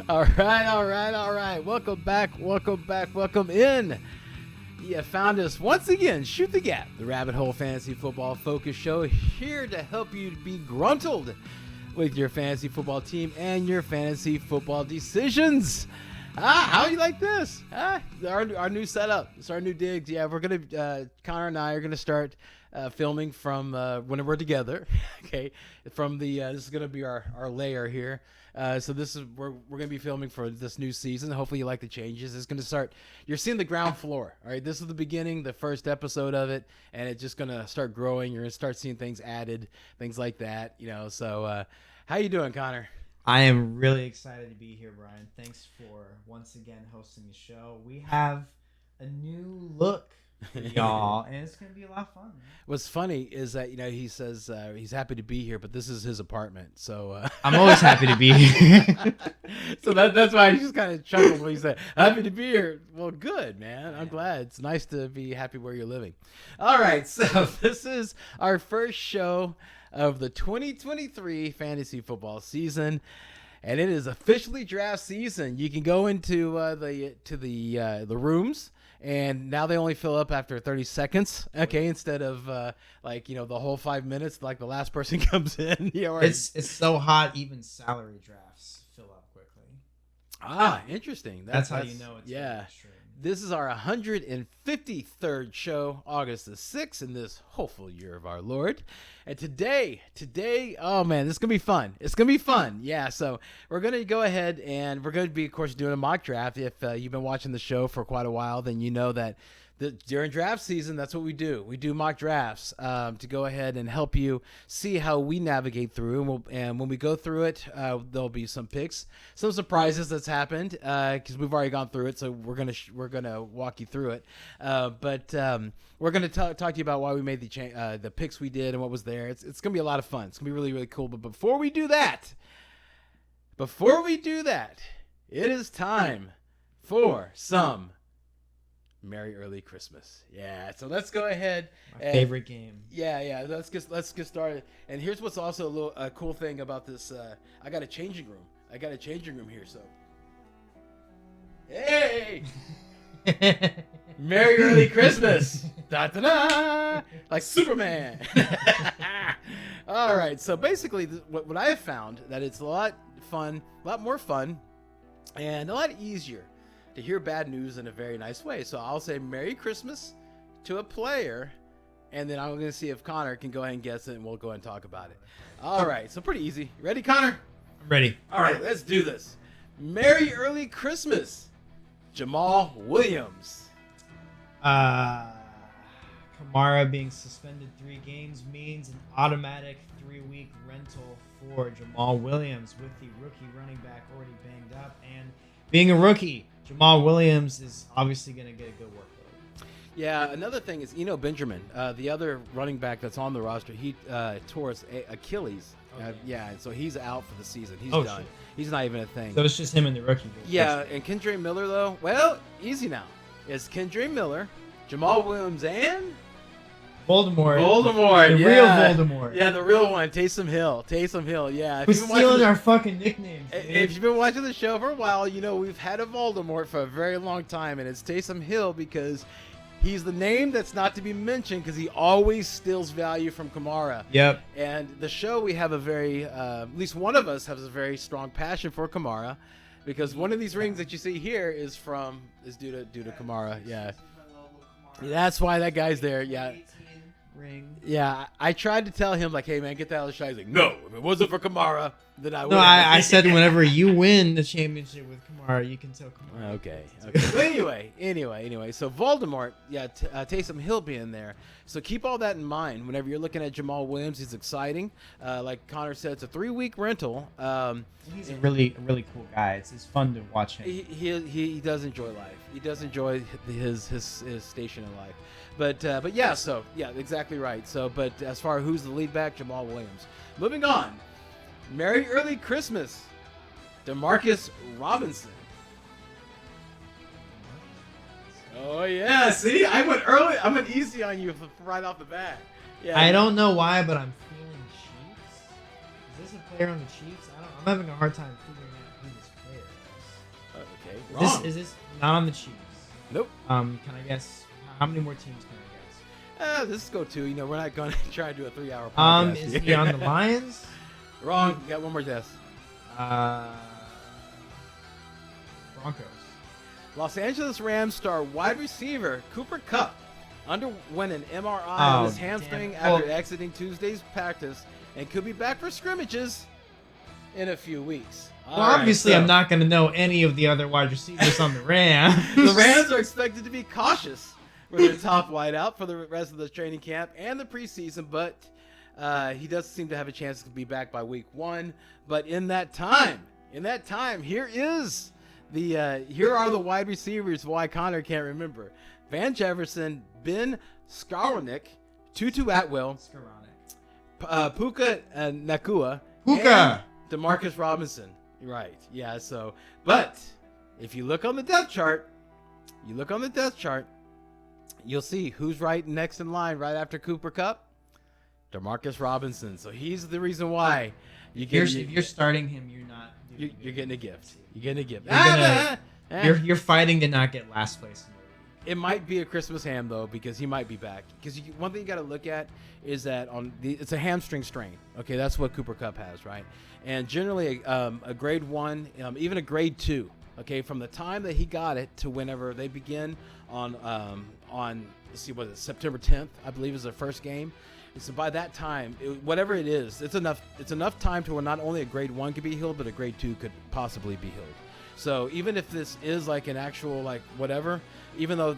All right. Welcome back. Welcome in. You found us once again. Shoot the Gap, the Rabbit Hole Fantasy Football Focus Show, here to help you be gruntled with your fantasy football team and your fantasy football decisions. How do you like this? Our new setup. It's our new digs. Yeah, we're gonna Connor and I are gonna start filming from when we're together. Okay, from the this is gonna be our layer here. So this is we're gonna be filming for this new season. Hopefully you like the changes. It's gonna start. You're seeing the ground floor. All right, this is the beginning, the first episode of it, and it's just gonna start growing. You're gonna start seeing things added, things like that. So how you doing, Connor? I am really excited to be here, Brian. Thanks for once again hosting the show. We have a new look for y'all, and it's going to be a lot of fun. What's funny is that he says he's happy to be here, but this is his apartment. So I'm always happy to be here. So that's why I just kind of chuckled when he said happy to be here. Well, good, man. I'm glad. It's nice to be happy where you're living. All right, so this is our first show of the 2023 fantasy football season, and it is officially draft season. You can go into the rooms, and now they only fill up after 30 seconds. Okay, instead of the whole 5 minutes, like the last person comes in. It's so hot, even salary drafts fill up quickly. Interesting. That's how you know it's yeah. extreme. This is our 153rd show, August the 6th, in this hopeful year of our Lord. And today, oh man, this is going to be fun. It's going to be fun. Yeah, so we're going to go ahead and we're going to be, of course, doing a mock draft. If you've been watching the show for quite a while, then you know that during draft season, that's what we do. We do mock drafts to go ahead and help you see how we navigate through. And when we go through it, there'll be some picks, some surprises that's happened because we've already gone through it. So we're gonna walk you through it. But we're gonna talk to you about why we made the picks we did and what was there. It's gonna be a lot of fun. It's gonna be really, really cool. But before we do that, it is time for some Merry Early Christmas. Yeah, so let's go ahead. My favorite game. Yeah. Let's get started. And here's what's also a cool thing about this. I got a changing room here. So, hey, Merry Early Christmas. Da da da, like Superman. All right. So basically, what I have found that it's a lot more fun, and a lot easier to hear bad news in a very nice way. So I'll say Merry Christmas to a player, and then I'm going to see if Connor can go ahead and guess it, and we'll go ahead and talk about it. All right, so pretty easy. Ready, Connor? I'm ready. All right, let's do this. Merry Early Christmas, Jamal Williams. Kamara being suspended 3 games means an automatic 3-week rental for Jamal Williams, with the rookie running back already banged up. And being a rookie, Jamal Williams is obviously going to get a good workload. Yeah, another thing is Benjamin, the other running back that's on the roster. He tore his Achilles. Okay. So he's out for the season. He's done. Shit. He's not even a thing. So it's just him and the rookie. Yeah, and Kendre Miller, though, well, easy now. It's Kendre Miller, Jamal Williams, and Voldemort. The real Voldemort. Yeah, the real one. Taysom Hill, yeah. Who's stealing our fucking nicknames. If you've been watching the show for a while, you know we've had a Voldemort for a very long time, and it's Taysom Hill because he's the name that's not to be mentioned because he always steals value from Kamara. Yep. And the show, we have a very, at least one of us has a very strong passion for Kamara, because one of these rings that you see here is due to Kamara. Yeah. That's why that guy's there. Yeah. Ring. Yeah, I tried to tell him, like, hey, man, get that out of the shot. He's like, no, if it wasn't for Kamara, then I would. No, I said whenever you win the championship with Kamara, you can tell Kamara. Okay. But anyway, so Voldemort, Taysom Hill being there. So keep all that in mind whenever you're looking at Jamal Williams. He's exciting. Like Connor said, it's a 3-week rental. He's a really cool guy. It's fun to watch him. He does enjoy life. He does enjoy his station in life. But yeah, so yeah, exactly right. So, but as far as who's the lead back, Jamal Williams. Moving on. Merry Early Christmas, DeMarcus Robinson. Oh yeah, see, I went early. I went easy on you right off the bat. Yeah. I don't know why, but I'm feeling Chiefs. Is this a player on the Chiefs? I'm having a hard time figuring out who this player is. Okay. Wrong. Is this not on the Chiefs? Nope. Can I guess? How many more teams can I guess? Let's go 2. You know, we're not going to try to do a 3-hour podcast. Is he on the Lions? Wrong. Got one more guess. Broncos. Los Angeles Rams star wide receiver Cooper Kupp underwent an MRI on his hamstring after exiting Tuesday's practice and could be back for scrimmages in a few weeks. Obviously, I'm not going to know any of the other wide receivers on the Rams. The Rams are expected to be cautious with their top wideout for the rest of the training camp and the preseason, but he does seem to have a chance to be back by week 1. But in that time, here are the wide receivers why Connor can't remember. Van Jefferson, Ben Skowronek, Tutu Atwell, Puka Nakua, and Demarcus Robinson. Right. Yeah. So, but if you look on the depth chart, you'll see who's right next in line right after Cooper Kupp. Demarcus Robinson. So he's the reason why if you're starting him, you're not. You're getting a gift. You're getting a gift. You're fighting to not get last place in the league. It might be a Christmas ham though, because he might be back. Because one thing you got to look at is that it's a hamstring strain. Okay, that's what Cooper Kupp has, right? And generally, a grade 1, even a grade 2. Okay, from the time that he got it to whenever they begin on let's see, what is it, September 10th, I believe is their first game. And so by that time, whatever it is, it's enough time to where not only a grade 1 could be healed, but a grade 2 could possibly be healed. So even if this is like an actual like whatever, even though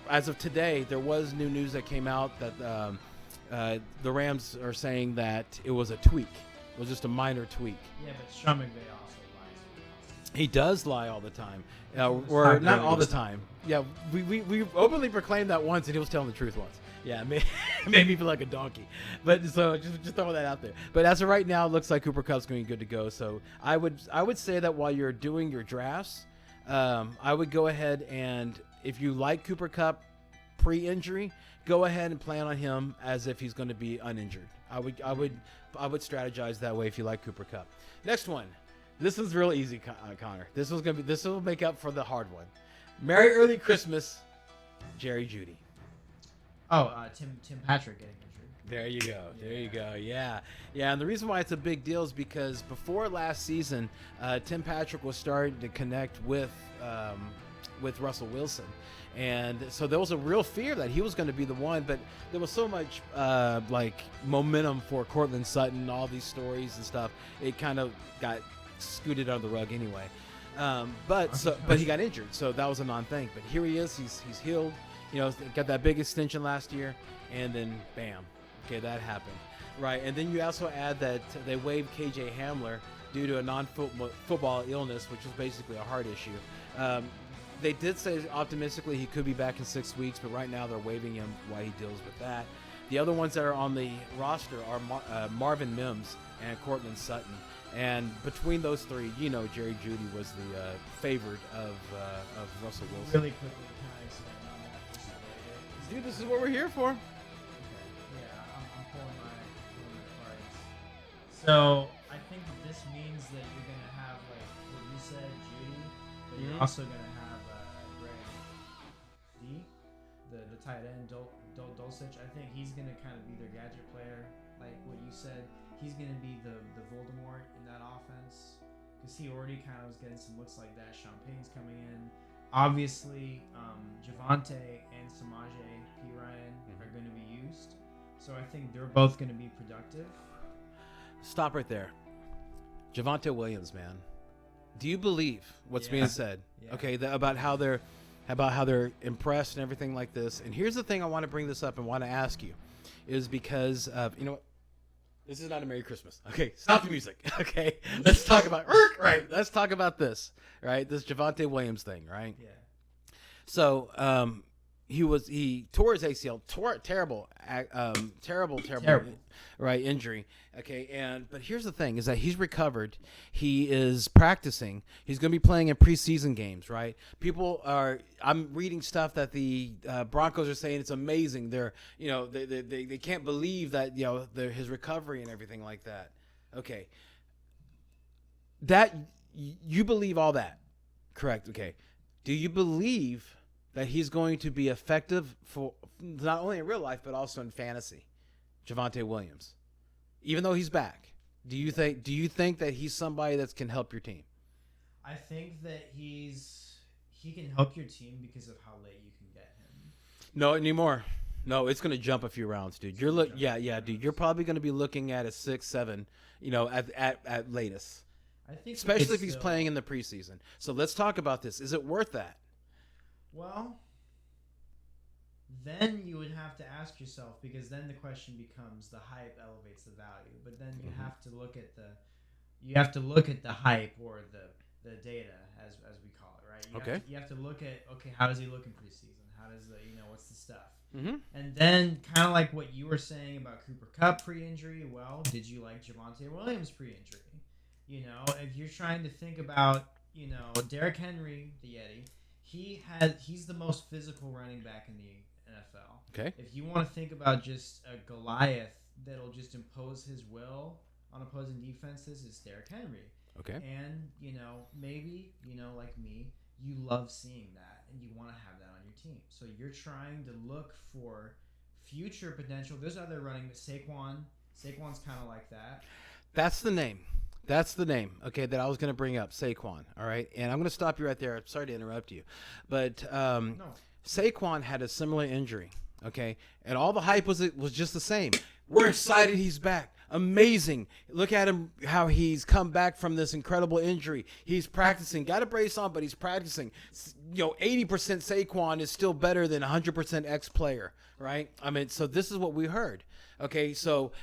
as of today there was new news that came out that the Rams are saying that it was a tweak, it was just a minor tweak. Yeah, but Sean McVay also lies. He does lie all the time, or not all the time. Yeah, we openly proclaimed that once, and he was telling the truth once. Yeah, made me feel like a donkey. But so just throwing that out there. But as of right now, it looks like Cooper Kupp's going good to go. So I would say that while you're doing your drafts, I would go ahead and if you like Cooper Kupp pre-injury, go ahead and plan on him as if he's going to be uninjured. I would strategize that way if you like Cooper Kupp. Next one. This is real easy, Connor. This will make up for the hard one. Merry early Christmas, Jerry Jeudy. Tim Patrick getting injured. There you go. There you go. Yeah. And the reason why it's a big deal is because before last season, Tim Patrick was starting to connect with Russell Wilson. And so there was a real fear that he was going to be the one, but there was so much momentum for Cortland Sutton, all these stories and stuff. It kind of got scooted under the rug anyway. But he got injured, so that was a non-thing. But here he is. He's healed. You know, got that big extension last year, and then bam, okay, that happened, right? And then you also add that they waived KJ Hamler due to a non-football illness, which was basically a heart issue. They did say optimistically he could be back in 6 weeks, but right now they're waiving him while he deals with that. The other ones that are on the roster are Marvin Mims and Cortland Sutton. And between those three, you know, Jerry Jeudy was the favorite of Russell Wilson. Really quickly, can I expand on that just a little bit? Dude, this is what we're here for. Okay. Yeah, I'm pulling my cards. So I think that this means that you're gonna have like what you said, Jeudy, but you're also gonna have Greg D, the tight end, Dulcich. I think he's gonna kind of be their gadget player, like what you said. He's going to be the Voldemort in that offense because he already kind of was getting some looks like that. Champagne's coming in. Obviously, Javonte and Samaje Perine are going to be used. So I think they're both going to be productive. Stop right there. Javonte Williams, man. Do you believe what's being said? Yeah. Okay, about how they're impressed and everything like this. And here's the thing I want to bring this up and want to ask you is because of, you know what? This is not a Merry Christmas. Okay, stop the music. Okay, let's talk about Let's talk about this. Right, this Javonte Williams thing. Right. Yeah. So, he tore his ACL. Terrible. Right, injury. Okay, but here's the thing: is that he's recovered. He is practicing. He's going to be playing in preseason games. Right. I'm reading stuff that the Broncos are saying it's amazing. They can't believe that his recovery and everything like that. Okay, that you believe all that, correct? Okay. Do you believe that he's going to be effective for not only in real life but also in fantasy? Javonte Williams, even though he's back, do you think that he's somebody that can help your team? I think that he can help your team because of how late you can get him. No anymore. No, it's going to jump a few rounds, dude. Dude. You're probably going to be looking at a 6-7, at latest. I think, especially if he's playing in the preseason. So let's talk about this. Is it worth that? Well, then you would have to ask yourself, because then the question becomes the hype elevates the value. But then you have to look at the hype or the data as we call it, right? You have to look at, okay, how does he look in preseason? How does what's the stuff? Mm-hmm. And then kind of like what you were saying about Cooper Kupp pre-injury. Well, did you like Javonte Williams pre-injury? If you're trying to think about, Derrick Henry, the Yeti, he's the most physical running back in the NFL. Okay. If you want to think about just a Goliath that'll just impose his will on opposing defenses, it's Derrick Henry. Okay. And, maybe, like me, you love seeing that and you want to have that on your team. So you're trying to look for future potential. There's other running, Saquon's kind of like that. That's the name, okay, that I was going to bring up, Saquon, all right? And I'm going to stop you right there. Sorry to interrupt you. But No. Saquon had a similar injury, okay? And all the hype was just the same. We're excited he's back. Amazing. Look at him, how he's come back from this incredible injury. He's practicing. Got a brace on, but he's practicing. 80% Saquon is still better than 100% X player, right? I mean, so this is what we heard. Okay, so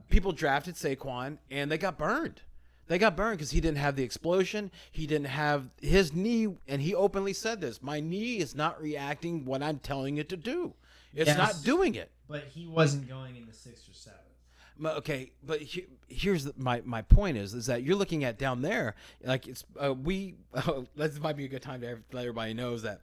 people drafted Saquon, and they got burned. They got burned because he didn't have the explosion. He didn't have his knee, and he openly said this. My knee is not reacting what I'm telling it to do. It's not doing it. But he wasn't going in the 6th or 7th. Okay, but here's my point is that you're looking at down there, like it's this might be a good time to let everybody knows that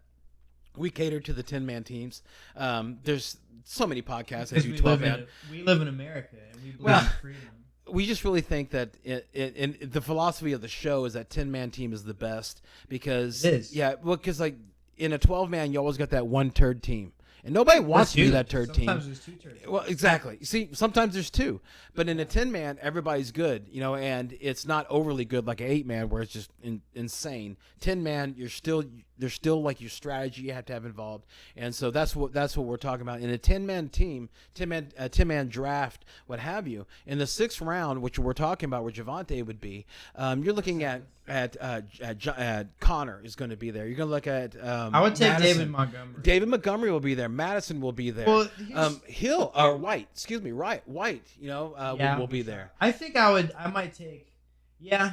we cater to the 10-man teams. There's so many podcasts as you 12-man. We live in America, and we believe in freedom. We just really think that in the philosophy of the show is that 10-man team is the best because it is. Yeah, well, because like in a 12-man, you always got that one turd team. And nobody wants to be that turd team. Sometimes there's 2 turds. Well, exactly. See, sometimes there's 2. But in a 10-man, everybody's good, and it's not overly good like an 8-man where it's just insane. 10-man, there's still like your strategy you have to have involved. And so that's what we're talking about. In a 10-man team, 10-man draft, what have you, in the 6th round, which we're talking about where Javonte would be, you're looking at Connor is going to be there. You're going to look at I would take Madison. David Montgomery. David Montgomery will be there. Madison will be there. Well, Hill or White, excuse me, White, will be there. I think I might take. Yeah.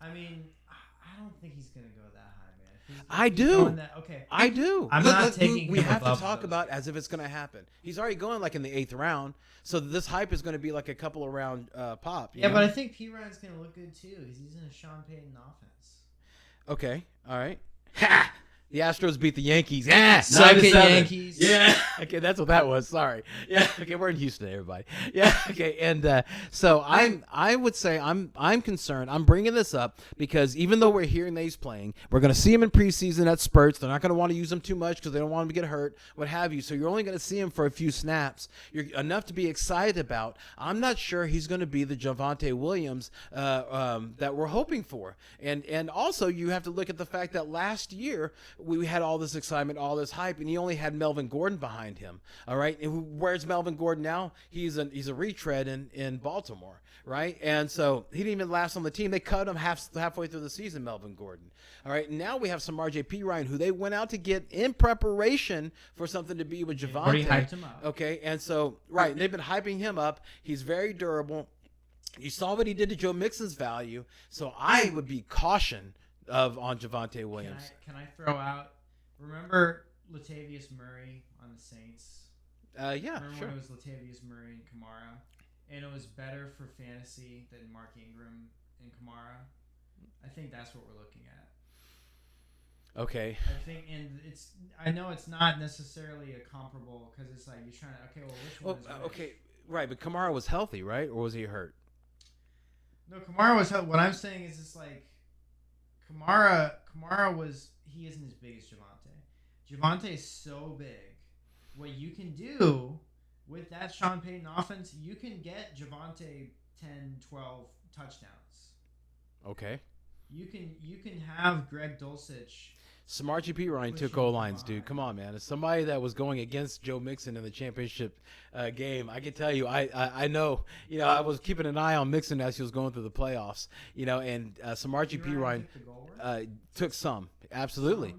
I mean, I don't think he's gonna go that high, man. I do. Okay. I do. I'm not taking. We have to above talk those. about as if it's going to happen. He's already going like in the 8th round, so this hype is going to be like a couple of round pop. Yeah, but I think P. Ryan's gonna look good too because he's in a Sean Payton offense. Okay. All right. Ha! The Astros beat the Yankees. Suck it, 9-7. Yankees. Yeah. Okay, that's what that was. Sorry. Yeah. Okay, we're in Houston, everybody. Yeah. Okay, and so I would say I'm concerned. I'm bringing this up because even though we're hearing that he's playing, we're going to see him in preseason at spurts. They're not going to want to use him too much because they don't want him to get hurt, what have you. So you're only going to see him for a few snaps. You're enough to be excited about. I'm not sure he's going to be the Javonte Williams that we're hoping for. And also you have to look at the fact that last year we had all this excitement, all this hype, and he only had Melvin Gordon behind him. All right, and where's Melvin Gordon now? He's a retread in Baltimore, right? And so he didn't even last on the team. They cut him halfway through the season, Melvin Gordon. All right, now we have some RJP Ryan who they went out to get in preparation for something to be with Javonte. Already hyped him up. Okay, and so right, they've been hyping him up. He's very durable. You saw what he did to Joe Mixon's value, so I would be caution on Javonte Williams. Can I throw out? Remember Latavius Murray on the Saints? Yeah, Remember sure. when it was Latavius Murray and Kamara, and it was better for fantasy than Mark Ingram and Kamara? I think that's what we're looking at. Okay. I think, and I know it's not necessarily a comparable because it's like you're trying to. Okay, well, which one is which? Okay, right, but Kamara was healthy, right, or was he hurt? No, Kamara was. What I'm saying is, it's like Kamara was. He isn't as big as Javonte. Javonte is so big. What you can do with that Sean Payton offense, you can get Javonte 10, 12 touchdowns. Okay. You can have Greg Dulcich. Smart GP Ryan took O-lines, dude. Come on, man. As somebody that was going against Joe Mixon in the championship game, I can tell you, I know, I was keeping an eye on Mixon as he was going through the playoffs, and Smart GP Ryan took some. Absolutely.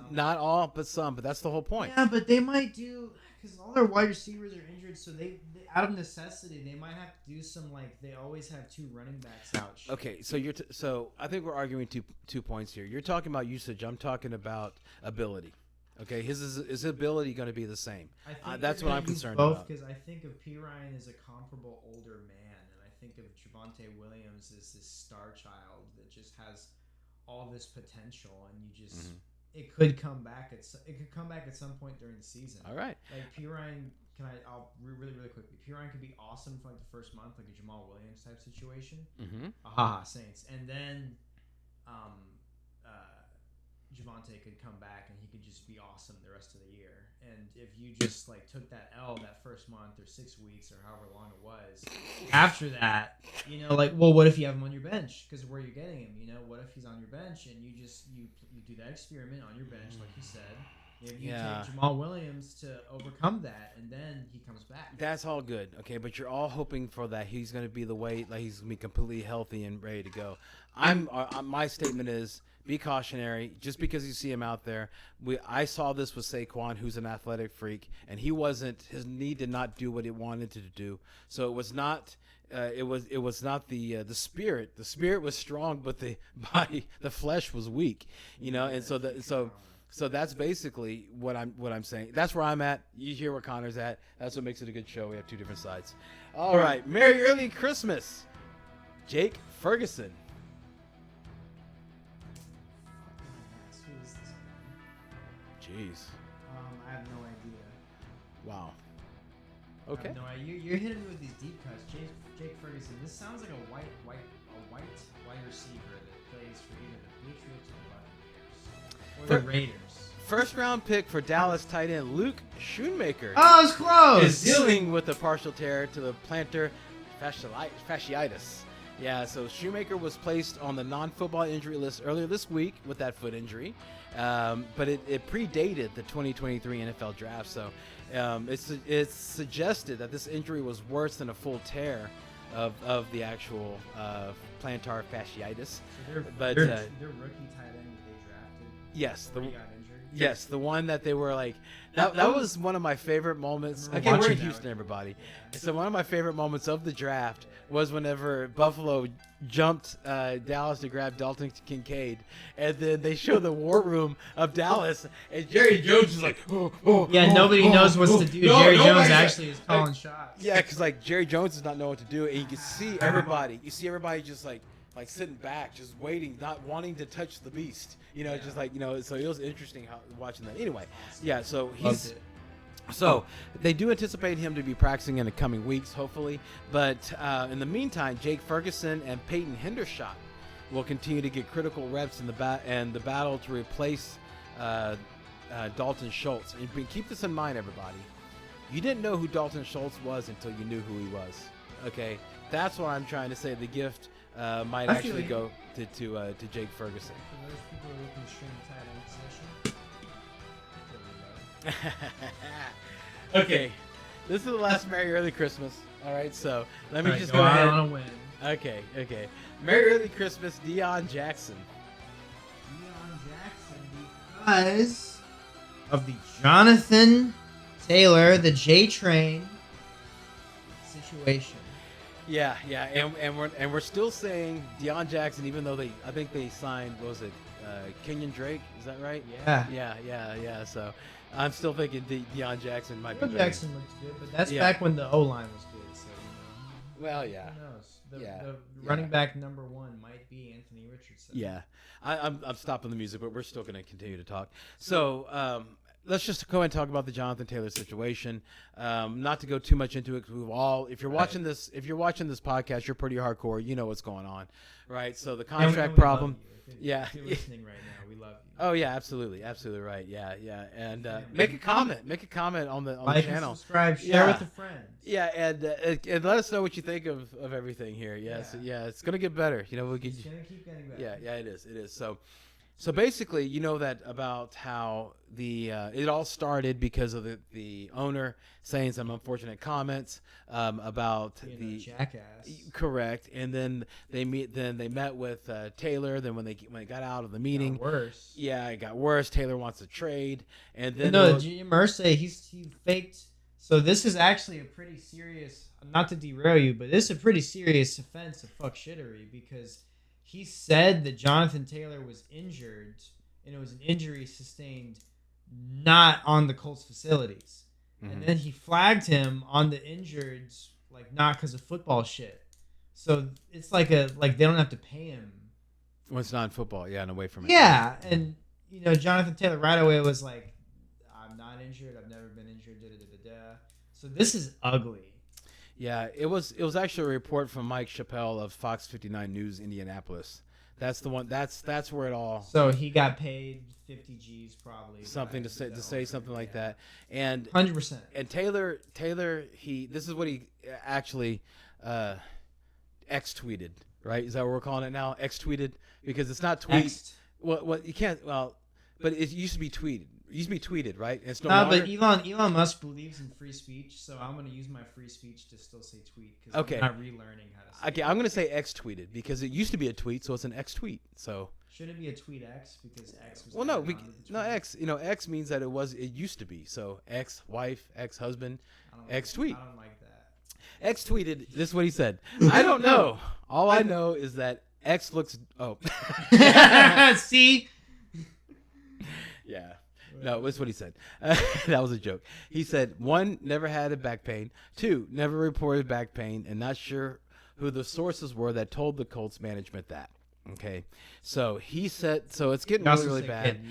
Not all, but some. But that's the whole point. Yeah, but they might do, because all their wide receivers are injured, so they out of necessity, they might have to do some, like, they always have two running backs out. Okay, so so I think we're arguing two points here. You're talking about usage. I'm talking about ability. Okay, his ability going to be the same. That's what I'm concerned about. Because I think of P. Ryan as a comparable older man, and I think of Javonte Williams as this star child that just has all this potential, and you just it could come back at some point during the season. All right, like P. Ryan. I'll really quickly. P. Ryan could be awesome for like the first month, like a Jamal Williams type situation. Saints, and then Javonte could come back and he could just be awesome the rest of the year. And if you just like took that L that first month or 6 weeks or however long it was, after that, well, what if you have him on your bench? Because where you're getting him, what if he's on your bench and you do that experiment on your bench, like you said. If you take Jamal Williams to overcome that, and then he comes back. That's all good, okay? But you're all hoping for that he's going to be he's going to be completely healthy and ready to go. My statement is be cautionary. Just because you see him out there, I saw this with Saquon, who's an athletic freak, and his knee did not do what it wanted to do. So it was not. It was not the spirit. The spirit was strong, but the body, the flesh was weak. And so that's basically what I'm saying. That's where I'm at. You hear where Connor's at. That's what makes it a good show. We have two different sides. All right. Merry early Christmas, Jake Ferguson. Who is this guy? Jeez. I have no idea. Wow. Okay. No, you're hitting me with these deep cuts, Jake Ferguson. This sounds like a white wide receiver that plays for either the Patriots or the Raiders. First round pick for Dallas tight end Luke Schoonmaker. Oh, it's close. Is dealing with a partial tear to the plantar fasciitis. Yeah, so Shoemaker was placed on the non-football injury list earlier this week with that foot injury, but it predated the 2023 NFL draft. So it's suggested that this injury was worse than a full tear of the actual plantar fasciitis. So their rookie tight end that they drafted. Yes, got injured. Yes, the one that they were like that was one of my favorite moments. Again, we're in Houston, everybody. So one of my favorite moments of the draft was whenever Buffalo jumped Dallas to grab Dalton Kincaid, and then they show the war room of Dallas, and Jerry Jones is like, nobody knows what to do. Jerry Jones actually is calling shots. Yeah, because like Jerry Jones does not know what to do, and you can see everybody. You see everybody just like sitting back, just waiting, not wanting to touch the beast. Just like, so it was interesting watching that. Anyway, yeah, so so they do anticipate him to be practicing in the coming weeks, hopefully. But in the meantime, Jake Ferguson and Peyton Hendershot will continue to get critical reps in the battle to replace Dalton Schultz. And keep this in mind, everybody. You didn't know who Dalton Schultz was until you knew who he was. Okay, that's what I'm trying to say. The gift might actually go to Jake Ferguson. For those people who can stream tight end position. Okay, this is the last Merry Early Christmas. All right, so let me just go ahead. on a win. Okay. Merry Early Christmas, Deion Jackson. Because of the Jonathan Taylor, the J Train situation. Yeah, and we're still saying Deion Jackson, even though I think they signed, what was it, Kenyon Drake? Is that right? Yeah. So I'm still thinking Deion Jackson might be better. Jackson looks good, but that's back when the O line was good. So Well, yeah. Who knows? The running back number one might be Anthony Richardson. Yeah, I'm stopping the music, but we're still going to continue to talk. So let's just go ahead and talk about the Jonathan Taylor situation. Not to go too much into it, because if you're watching this podcast, you're pretty hardcore. You know what's going on, right? So the contract problem. Yeah. If you're listening right now, we love you. Oh yeah, absolutely right. Yeah, and make a comment on the like channel. And subscribe, share with a friend. Yeah, and let us know what you think of everything here. Yes, yeah, it's gonna get better. We'll get. It's gonna keep getting better. Yeah, it is. So basically, that about how it all started because of the owner saying some unfortunate comments about the jackass. Correct, and then they met with Taylor. Then when they got out of the meeting, it got worse. Yeah, it got worse. Taylor wants to trade, and then Jim Irsay, he faked. So this is actually a pretty serious. Not to derail you, but this is a pretty serious offense of fuck shittery, because he said that Jonathan Taylor was injured, and it was an injury sustained not on the Colts facilities. Mm-hmm. And then he flagged him on the injured, not because of football shit. So it's like they don't have to pay him. Well, it's not football, and away from it. Yeah, and Jonathan Taylor right away was like, "I'm not injured. I've never been injured." Da da da da. So this is ugly. Yeah, it was actually a report from Mike Chappelle of Fox 59 News Indianapolis. That's the one. That's where it all. So he got paid 50 G's probably. Something to say something like that, and 100%. And Taylor, this is what he actually X-tweeted, right? Is that what we're calling it now? X-tweeted, because it's not tweet. X'd. Well, you can't. Well, but it used to be tweeted. It used to be tweeted, right? It's no longer. But Elon Musk believes in free speech, so I'm going to use my free speech to still say tweet, because I'm not relearning how to say Okay, I'm going to say X-tweeted, because it used to be a tweet, so it's an X-tweet. So should it be a tweet X, because X was X. X means that it used to be. So ex-wife, ex-husband, X-tweet. I don't like that. X-tweeted. This is what he said. I don't know. All I know is that X looks. Oh. See. Yeah. No, that's what he said. That was a joke. He said, 1, never had a back pain. 2, never reported back pain, and not sure who the sources were that told the Colts management that. Okay. So he said, so it's getting really bad.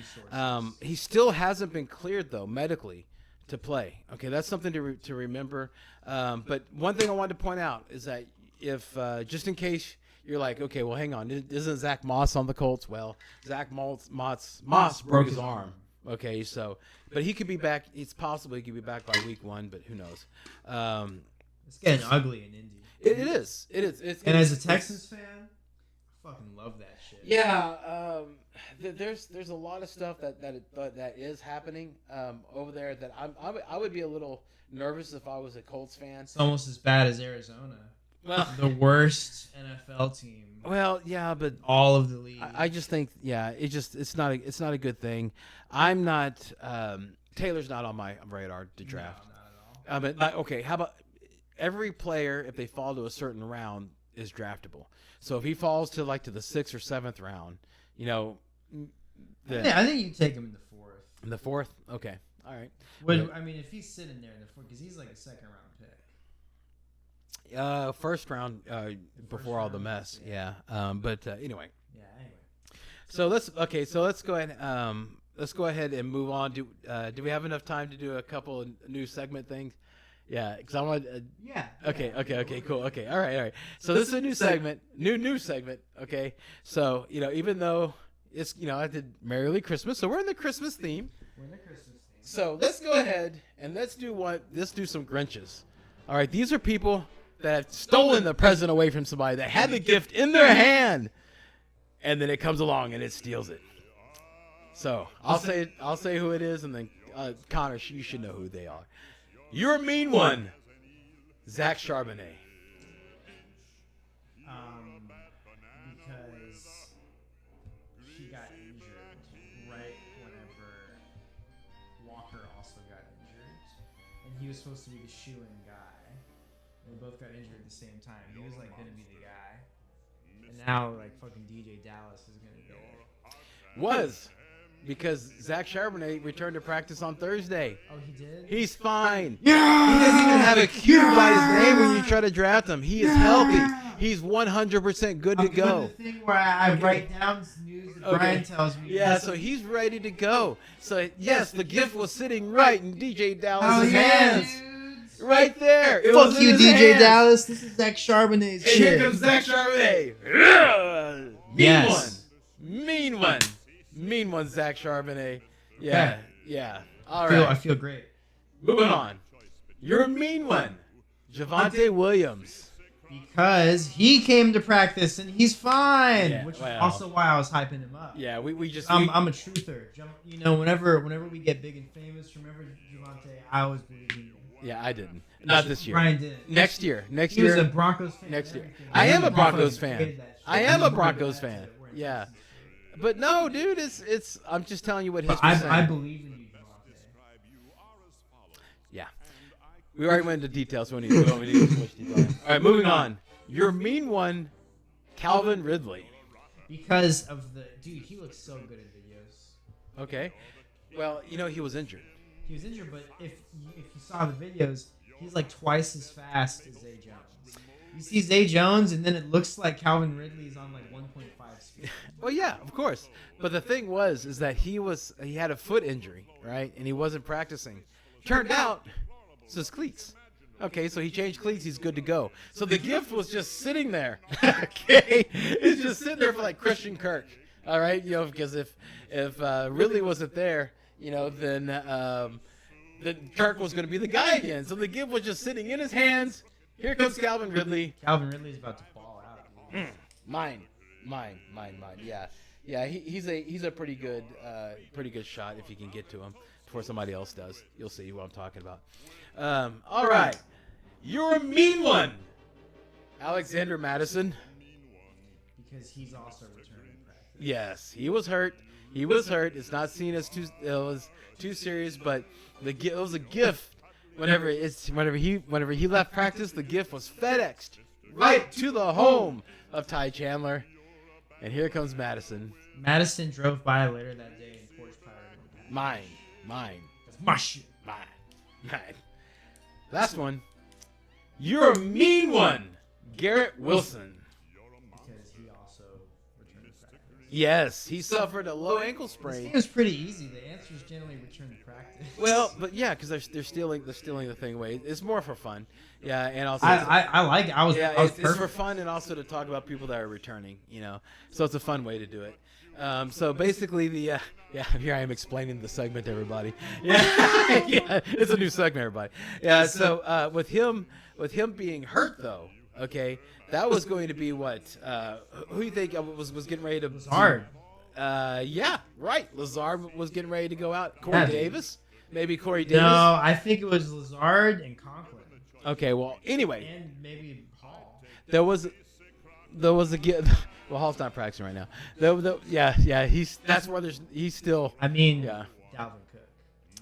He still hasn't been cleared, though, medically to play. Okay. That's something to remember. But one thing I wanted to point out is that if, just in case you're like, okay, well, hang on. Isn't Zach Moss on the Colts? Well, Zach Moss broke his arm. Okay, so, but he could be back. It's possible he could be back by week 1, but who knows? It's getting ugly in Indy. It is. And as a Texans fan, I fucking love that shit. Yeah. There's a lot of stuff that is happening over there that I would be a little nervous if I was a Colts fan. It's almost as bad as Arizona. Well, the worst NFL team. Well, yeah, but all of the league. I just think, it's not a good thing. I'm not. Taylor's not on my radar to draft. No, not at all. But okay, how about every player, if they fall to a certain round, is draftable. So if he falls to the 6th or 7th round, I think you take him in the 4th. In the 4th, okay, all right. I mean, if he's sitting there in the 4th, because he's like a 2nd round pick. First round before all the mess. Yeah. But anyway. Yeah. Anyway. So let's go ahead. Let's go ahead and move on. Do we have enough time to do a couple of new segment things? Yeah, because I want. Yeah. Okay. Cool. Okay. All right. So this is a new segment. New segment. Okay. So even though it's I did Merrily Christmas, so we're in the Christmas theme. So let's go ahead and let's do some Grinches. All right. These are people that have stolen the present away from somebody that had the gift in their hand, and then it comes along and it steals it. So I'll say who it is, and then Connor, you should know who they are. You're a mean one, Zach Charbonnet. Because he got injured right whenever Walker also got injured, and he was supposed to be the shoe-in guy. They both got injured at the same time. He was going to be the guy. And now fucking DJ Dallas is going to be there. Because Zach Charbonnet returned to practice on Thursday. Oh, he did? He's fine. Yeah! He doesn't even have a Q by his name when you try to draft him. He is healthy. He's 100% good to go. The thing where I write down news Brian tells me. Yeah, so he's ready to go. So yes, the gift was sitting right in DJ Dallas' yeah, hands. Right there. It Fuck was you, in his DJ hands. Dallas. This is Zach Charbonnet's And shit. here comes Zach Charbonnet. Mean one. Mean one, Zach Charbonnet. Yeah, Okay. yeah. All I right. feel great. Moving on. You're a mean one. Javonte Williams. Because he came to practice and he's fine, Yeah, which is well. also why I was hyping him up. Yeah, we just... I'm a truther. You know, whenever we get big and famous, remember Javonte, I always believe in you. Yeah, I didn't. Not this year. Brian did. Next year. Next He was year. a Broncos fan. Next year. Everything. I am a Broncos hated fan. that shit. I am a wanted Broncos that fan. to where it Yeah. is. But no, dude, it's I'm just telling you what But history's saying. I believe in you, Javonte. Yeah. We already went into details, so we need to switch details. All right, moving on. Your mean one, Calvin Ridley. Because of the dude, he looks so good in videos. Okay. Well, you know, he was injured. He was injured, but if you saw the videos, he's like twice as fast as Zay Jones. You see Zay Jones, and then it looks like Calvin Ridley's on like 1.5 speed. Well, yeah, of course. But the thing is that he had a foot injury, right? And he wasn't practicing. Turned out, it's his cleats. Okay, so he changed cleats. He's good to go. So the gift was just sitting there. Okay, it's just sitting there for like Christian Kirk. All right, you know, because if Ridley wasn't there, you know, then Kirk was going to be the guy again. So the gift was just sitting in his hands. Here comes Calvin Ridley. Calvin Ridley's about to fall out. Dude. Mine. Yeah. He's a pretty good shot if you can get to him before somebody else does. You'll see what I'm talking about. All right, you're a mean one, Alexander Madison. Because he's also returning practice. Yes, he was hurt. It's not seen as too serious, but it was a gift. Whenever he left practice, the gift was FedExed right to the home of Ty Chandler. And here comes Madison. Madison drove by later that day in Porsche Power. Mine. That's my shit. Mine. Last one. You're a mean one, Garrett Wilson. Because he also returned to practice. Yes, he suffered a low ankle This sprain. game is pretty easy. The answer is generally return to practice. Well, but yeah, because they're stealing the thing away. It's more for fun. Yeah, and also I like it. I was it's for fun and also to talk about people that are returning. You know, so it's a fun way to do it. So basically, here I am explaining the segment to everybody. Yeah, yeah, it's a new segment, everybody. Yeah, so with him being hurt though, okay, that was going to be what? Who do you think was getting ready to? Lazard. Yeah, right. Lazard was getting ready to go out. Corey Yeah. Davis, maybe Corey Davis. No, I think it was Lazard and Conklin. Okay, well, anyway, And maybe Hall. there was a well, Hall's not practicing right now. Yeah, that's where he's still. I mean, Yeah. Dalvin Cook.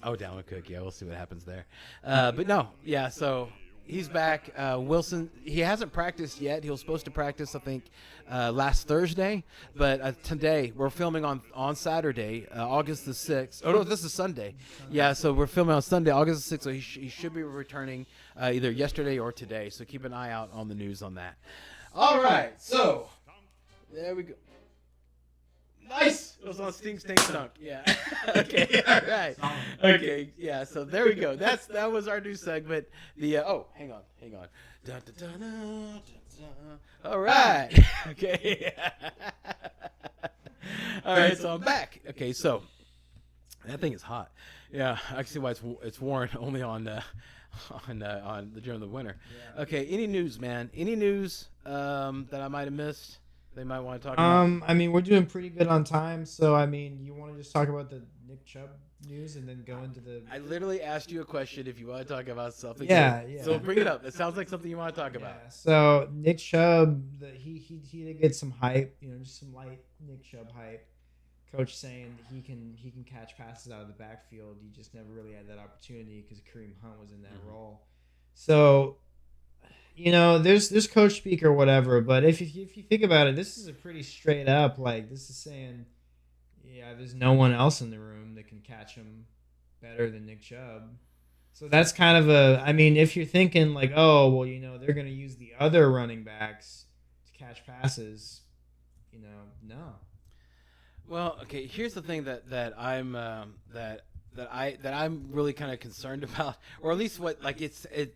Oh, Dalvin Cook. Yeah, we'll see what happens there. But no, yeah. So he's back. Wilson. He hasn't practiced yet. He was supposed to practice, I think, last Thursday. But today we're filming on Saturday, August the 6th. Oh no, this is Sunday. Yeah, so we're filming on Sunday, August the 6th. So he should be returning either yesterday or today. So keep an eye out on the news on that. All right. So there we go. Nice. It was on Stink Dunk. Yeah. Okay. All right. Okay. Yeah. So there we go. That was our new segment. The hang on. Dun, dun, dun, dun, dun, dun. All right. Okay. All right. So I'm back. Okay. So that thing is hot. Yeah. I can see why it's worn only on during the winter. Yeah. Okay. Any news, man? Any news that I might have missed? They might want to talk about. I mean, we're doing pretty good on time, so I mean, you want to just talk about the Nick Chubb news and then go into the. I literally asked you a question if you want to talk about something. Yeah. So bring it up. It sounds like something you want to talk about. Yeah. So Nick Chubb, he did get some hype, just some light Nick Chubb hype. Coach saying that he can catch passes out of the backfield. He just never really had that opportunity because Kareem Hunt was in that role. So. There's coach speak or whatever, but if you think about it, this is a pretty straight up, like, this is saying, yeah, there's no one else in the room that can catch him better than Nick Chubb. So that's kind of if you're thinking like, oh, well, they're going to use the other running backs to catch passes, no. Well, okay. Here's the thing that I'm really kind of concerned about, or at least what like it.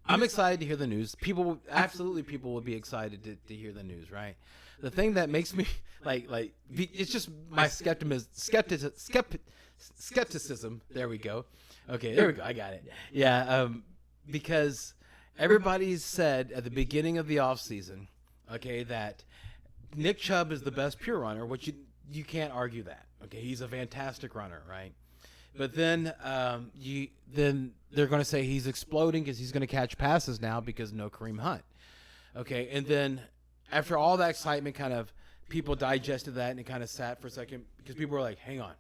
I'm excited to hear the news. People would be excited to hear the news, right? The thing that makes me it's just my skepticism. There we go. Okay, there we go. I got it. Yeah, because everybody's said at the beginning of the offseason, okay, that Nick Chubb is the best pure runner, which you can't argue that. Okay, he's a fantastic runner, right? But then then they're going to say he's exploding because he's going to catch passes now because no Kareem Hunt. Okay, and then after all that excitement, kind of people digested that and it kind of sat for a second because people were like, hang on.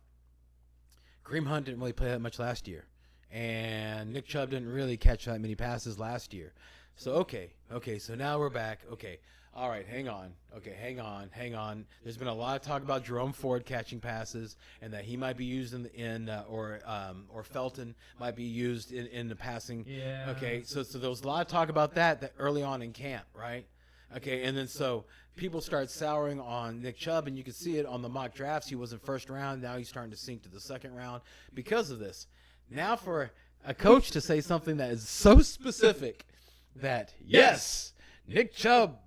Kareem Hunt didn't really play that much last year. And Nick Chubb didn't really catch that many passes last year. So, okay, so now we're back. Okay, all right, hang on. Okay, hang on. There's been a lot of talk about Jerome Ford catching passes and that he might be used or Felton might be used in the passing. Yeah. Okay, so there was a lot of talk about that early on in camp, right? Okay, and then so people start souring on Nick Chubb, and you can see it on the mock drafts. He was in first round. Now he's starting to sink to the second round because of this. Now for a coach to say something that is so specific that, yes, Nick Chubb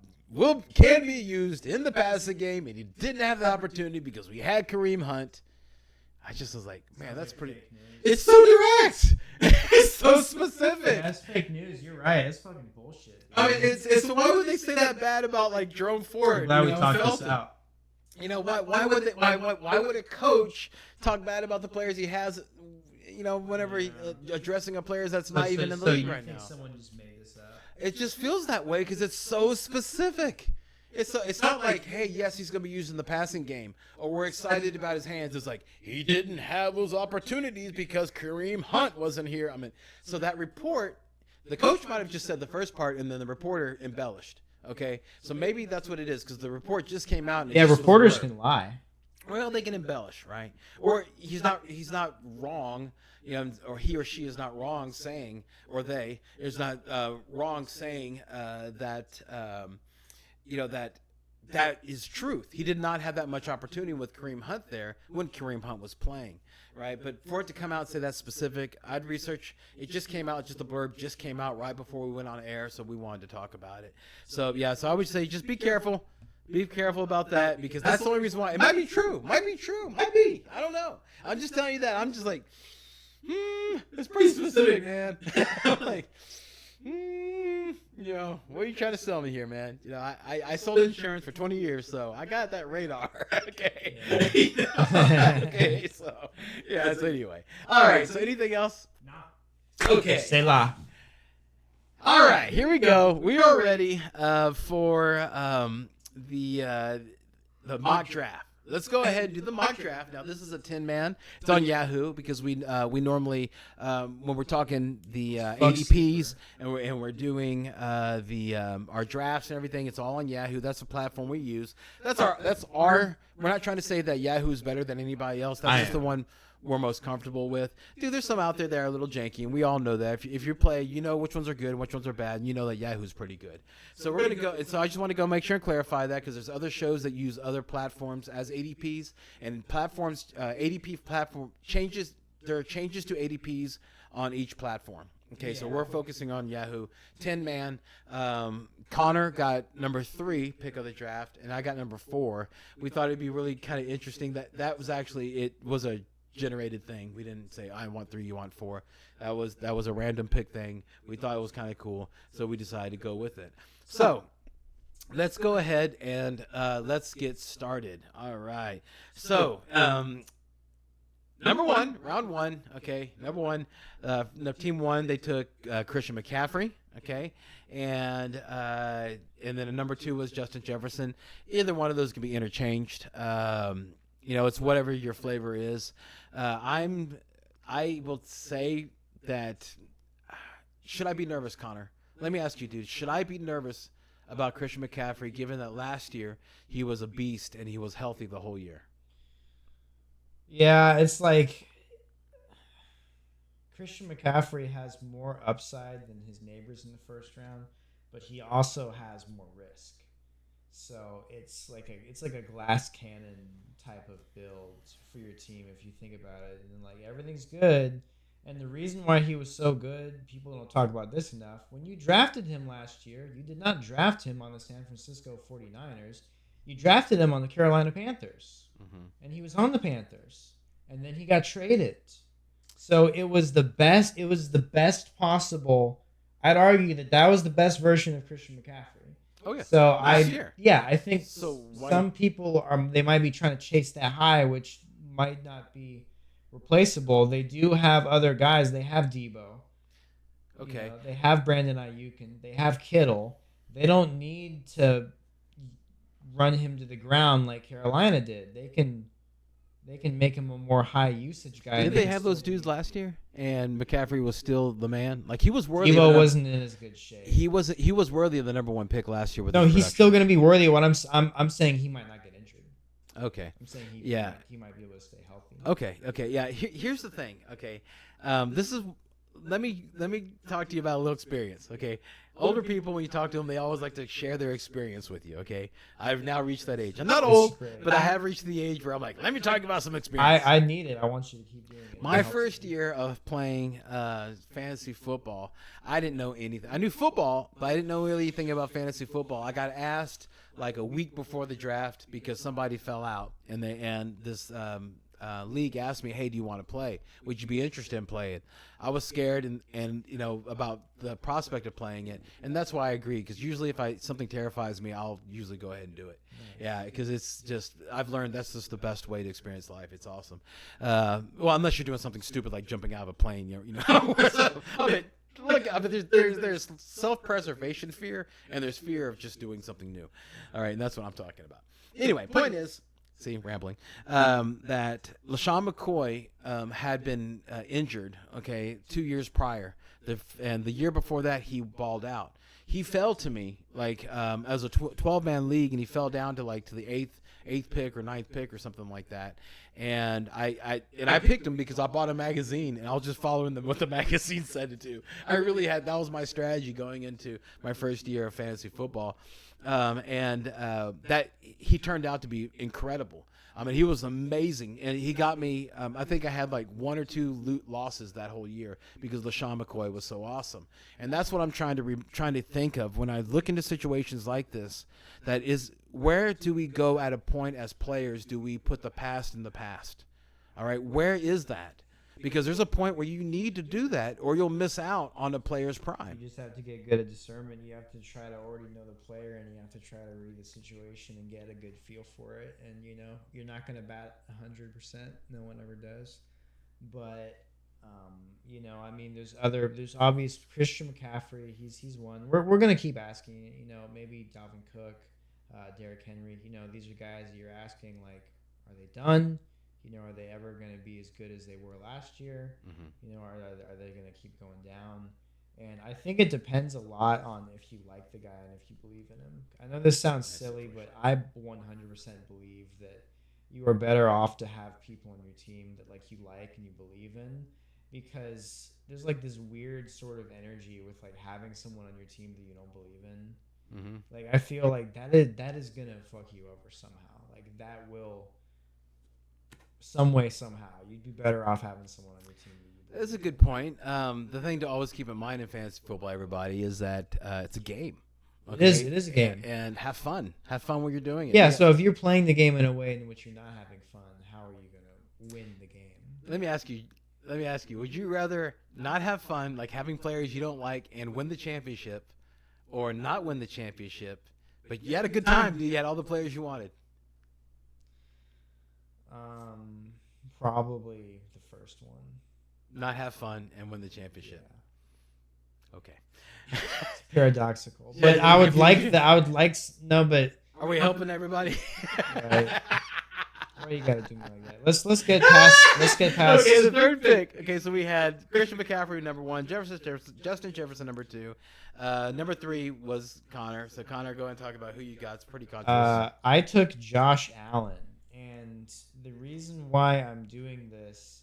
can be used in the passing game, and he didn't have the opportunity because we had Kareem Hunt. I just was like, man, that's pretty. It's so direct. It's so specific. Yeah, that's fake news. You're right. That's fucking bullshit. I mean, it's why would they say that bad about like Jerome Ford? I'm glad we talked this out. You know why would a coach talk bad about the players he has? You know, whenever addressing a player that's not even in the league right now. Someone just made this up. It just feels that way because it's so specific. It's not like, hey, yes, he's going to be used in the passing game, or we're excited about his hands. It's like he didn't have those opportunities because Kareem Hunt wasn't here. I mean, so that report, the coach might have just said the first part, and then the reporter embellished. Okay, so maybe that's what it is because the report just came out. And reporters can lie. Well, they can embellish, right? Or he's not wrong, you know, or he or she is not wrong saying, or they is not wrong saying that. You know, that is truth. He did not have that much opportunity with Kareem Hunt there when Kareem Hunt was playing, right? But for it to come out and say that's specific, I'd research. It just came out, just the blurb just came out right before we went on air, so we wanted to talk about it. So, yeah, so I would say just be careful. Be careful about that because that's the only reason why. It might be true. Might be. I don't know. I'm just telling you that. I'm just like, it's pretty specific, man. I'm like, you know, what are you trying to sell me here, man? You know, I sold insurance for 20 years, so I got that radar. Okay. Okay, so, yeah, so anyway. All right, so anything else? No. Okay. Say la. All right, here we go. We are ready for the mock draft. Let's go ahead and do the mock draft. Now, this is a 10-man. It's on Yahoo because we normally, when we're talking the ADPs and we're doing our drafts and everything, it's all on Yahoo. That's the platform we use. That's our. We're not trying to say that Yahoo is better than anybody else. That's just the one we're most comfortable with. Dude, there's some out there that are a little janky, and we all know that. If you play, you know which ones are good and which ones are bad, and you know that Yahoo's pretty good. So we're going to go. And so I just want to go make sure and clarify that because there's other shows that use other platforms as ADPs, and platforms, ADP platform changes. There are changes to ADPs on each platform. Okay, so we're focusing on Yahoo. 10-man. Connor got number 3 pick of the draft, and I got number 4. We thought it'd be really kind of interesting that was actually, it was a generated thing. We didn't say I want 3, you want 4. That was a random pick thing. We thought it was kind of cool, so we decided to go with it. So let's go ahead and let's get started. All right. So number 1, round 1. Okay, number 1. Team 1, they took Christian McCaffrey. Okay, and then number 2 was Justin Jefferson. Either one of those can be interchanged. You know, it's whatever your flavor is. I will say that. Should I be nervous, Connor? Let me ask you, dude. Should I be nervous about Christian McCaffrey, given that last year he was a beast and he was healthy the whole year? Yeah, it's like Christian McCaffrey has more upside than his neighbors in the first round, but he also has more risk. So it's like a glass cannon type of build for your team if you think about it. And like everything's good. And the reason why he was so good, people don't talk about this enough. When you drafted him last year, you did not draft him on the San Francisco 49ers. You drafted him on the Carolina Panthers. Mm-hmm. And he was on the Panthers. And then he got traded. So it was the best. It was the best possible. I'd argue that was the best version of Christian McCaffrey. Oh yeah. So I think some people they might be trying to chase that high, which might not be replaceable. They do have other guys. They have Debo. Okay. They have Brandon Ayuk and they have Kittle. They don't need to run him to the ground like Carolina did. They can make him a more high usage guy. Did they have those dudes last year? And McCaffrey was still the man. Like he was worthy. Debo wasn't in as good shape. He was worthy of the number 1 pick last year. With he's still going to be worthy. What I'm saying, he might not get injured. Okay. I'm saying he might be able to stay healthy. Okay. Yeah. Here's the thing. Okay. This is. Let me talk to you about a little experience. Okay. Older people, when you talk to them, they always like to share their experience with you. Okay. I've now reached that age. I'm not old, but I have reached the age where I'm like, let me talk about some experience. I need it. I want you to keep doing it. My first year of playing fantasy football, I didn't know anything. I knew football, but I didn't know really anything about fantasy football. I got asked like a week before the draft because somebody fell out, and this league asked me, hey, do you want to play? Would you be interested in playing? I was scared and about the prospect of playing it, and that's why I agreed, because usually if something terrifies me, I'll usually go ahead and do it. Yeah, because it's just, I've learned that's just the best way to experience life. It's awesome. Well, unless you're doing something stupid like jumping out of a plane, Look, there's self-preservation fear, and there's fear of just doing something new. All right, and that's what I'm talking about. Anyway, point is, rambling, that LaShawn McCoy had been injured, 2 years prior. And the year before that, he balled out. He fell to me, as a 12-man league, and he fell down to the eighth pick or ninth pick or something like that. And I picked him because I bought a magazine, and I was just following what the magazine said to do. That was my strategy going into my first year of fantasy football. That he turned out to be incredible. I mean, he was amazing, and he got me. I think I had like 1 or 2 losses that whole year because LaShawn McCoy was so awesome. And that's what I'm trying to think of when I look into situations like this. That is, where do we go at a point as players? Do we put the past in the past? All right, where is that? Because there's a point where you need to do that, or you'll miss out on a player's prime. You just have to get good at discernment. You have to try to already know the player, and you have to try to read the situation and get a good feel for it. And you're not going to bat 100%. No one ever does. But there's obvious Christian McCaffrey. He's one. We're going to keep asking. Maybe Dalvin Cook, Derrick Henry. These are guys that you're asking, like, are they done? Are they ever going to be as good as they were last year? Mm-hmm. Are they going to keep going down? And I think it depends a lot on if you like the guy and if you believe in him. I know this sounds silly, but I 100% believe that you are better off to have people on your team that you like and you believe in, because there's this weird sort of energy with having someone on your team that you don't believe in. Mm-hmm. I feel like that is going to fuck you over somehow. That will. Some way, somehow, you'd be better off having someone on your team. That's a good point. The thing to always keep in mind in fantasy football, everybody, is that it's a game. Okay? It is a game, and have fun. Have fun when you're doing it. Yeah. So if you're playing the game in a way in which you're not having fun, how are you going to win the game? Let me ask you. Would you rather not have fun, like having players you don't like, and win the championship, or not win the championship, but you had a good time? You had all the players you wanted. Probably the first one. Not have fun and win the championship. Yeah. Okay. It's paradoxical, but I would like but are we helping everybody? Right. Why you gotta do me like that? Let's get past. Okay, the third pick. Okay, so we had Christian McCaffrey number 1, Justin Jefferson number 2, number 3 was Connor. So Connor, go and talk about who you got. It's pretty controversial. I took Josh Allen. And the reason why I'm doing this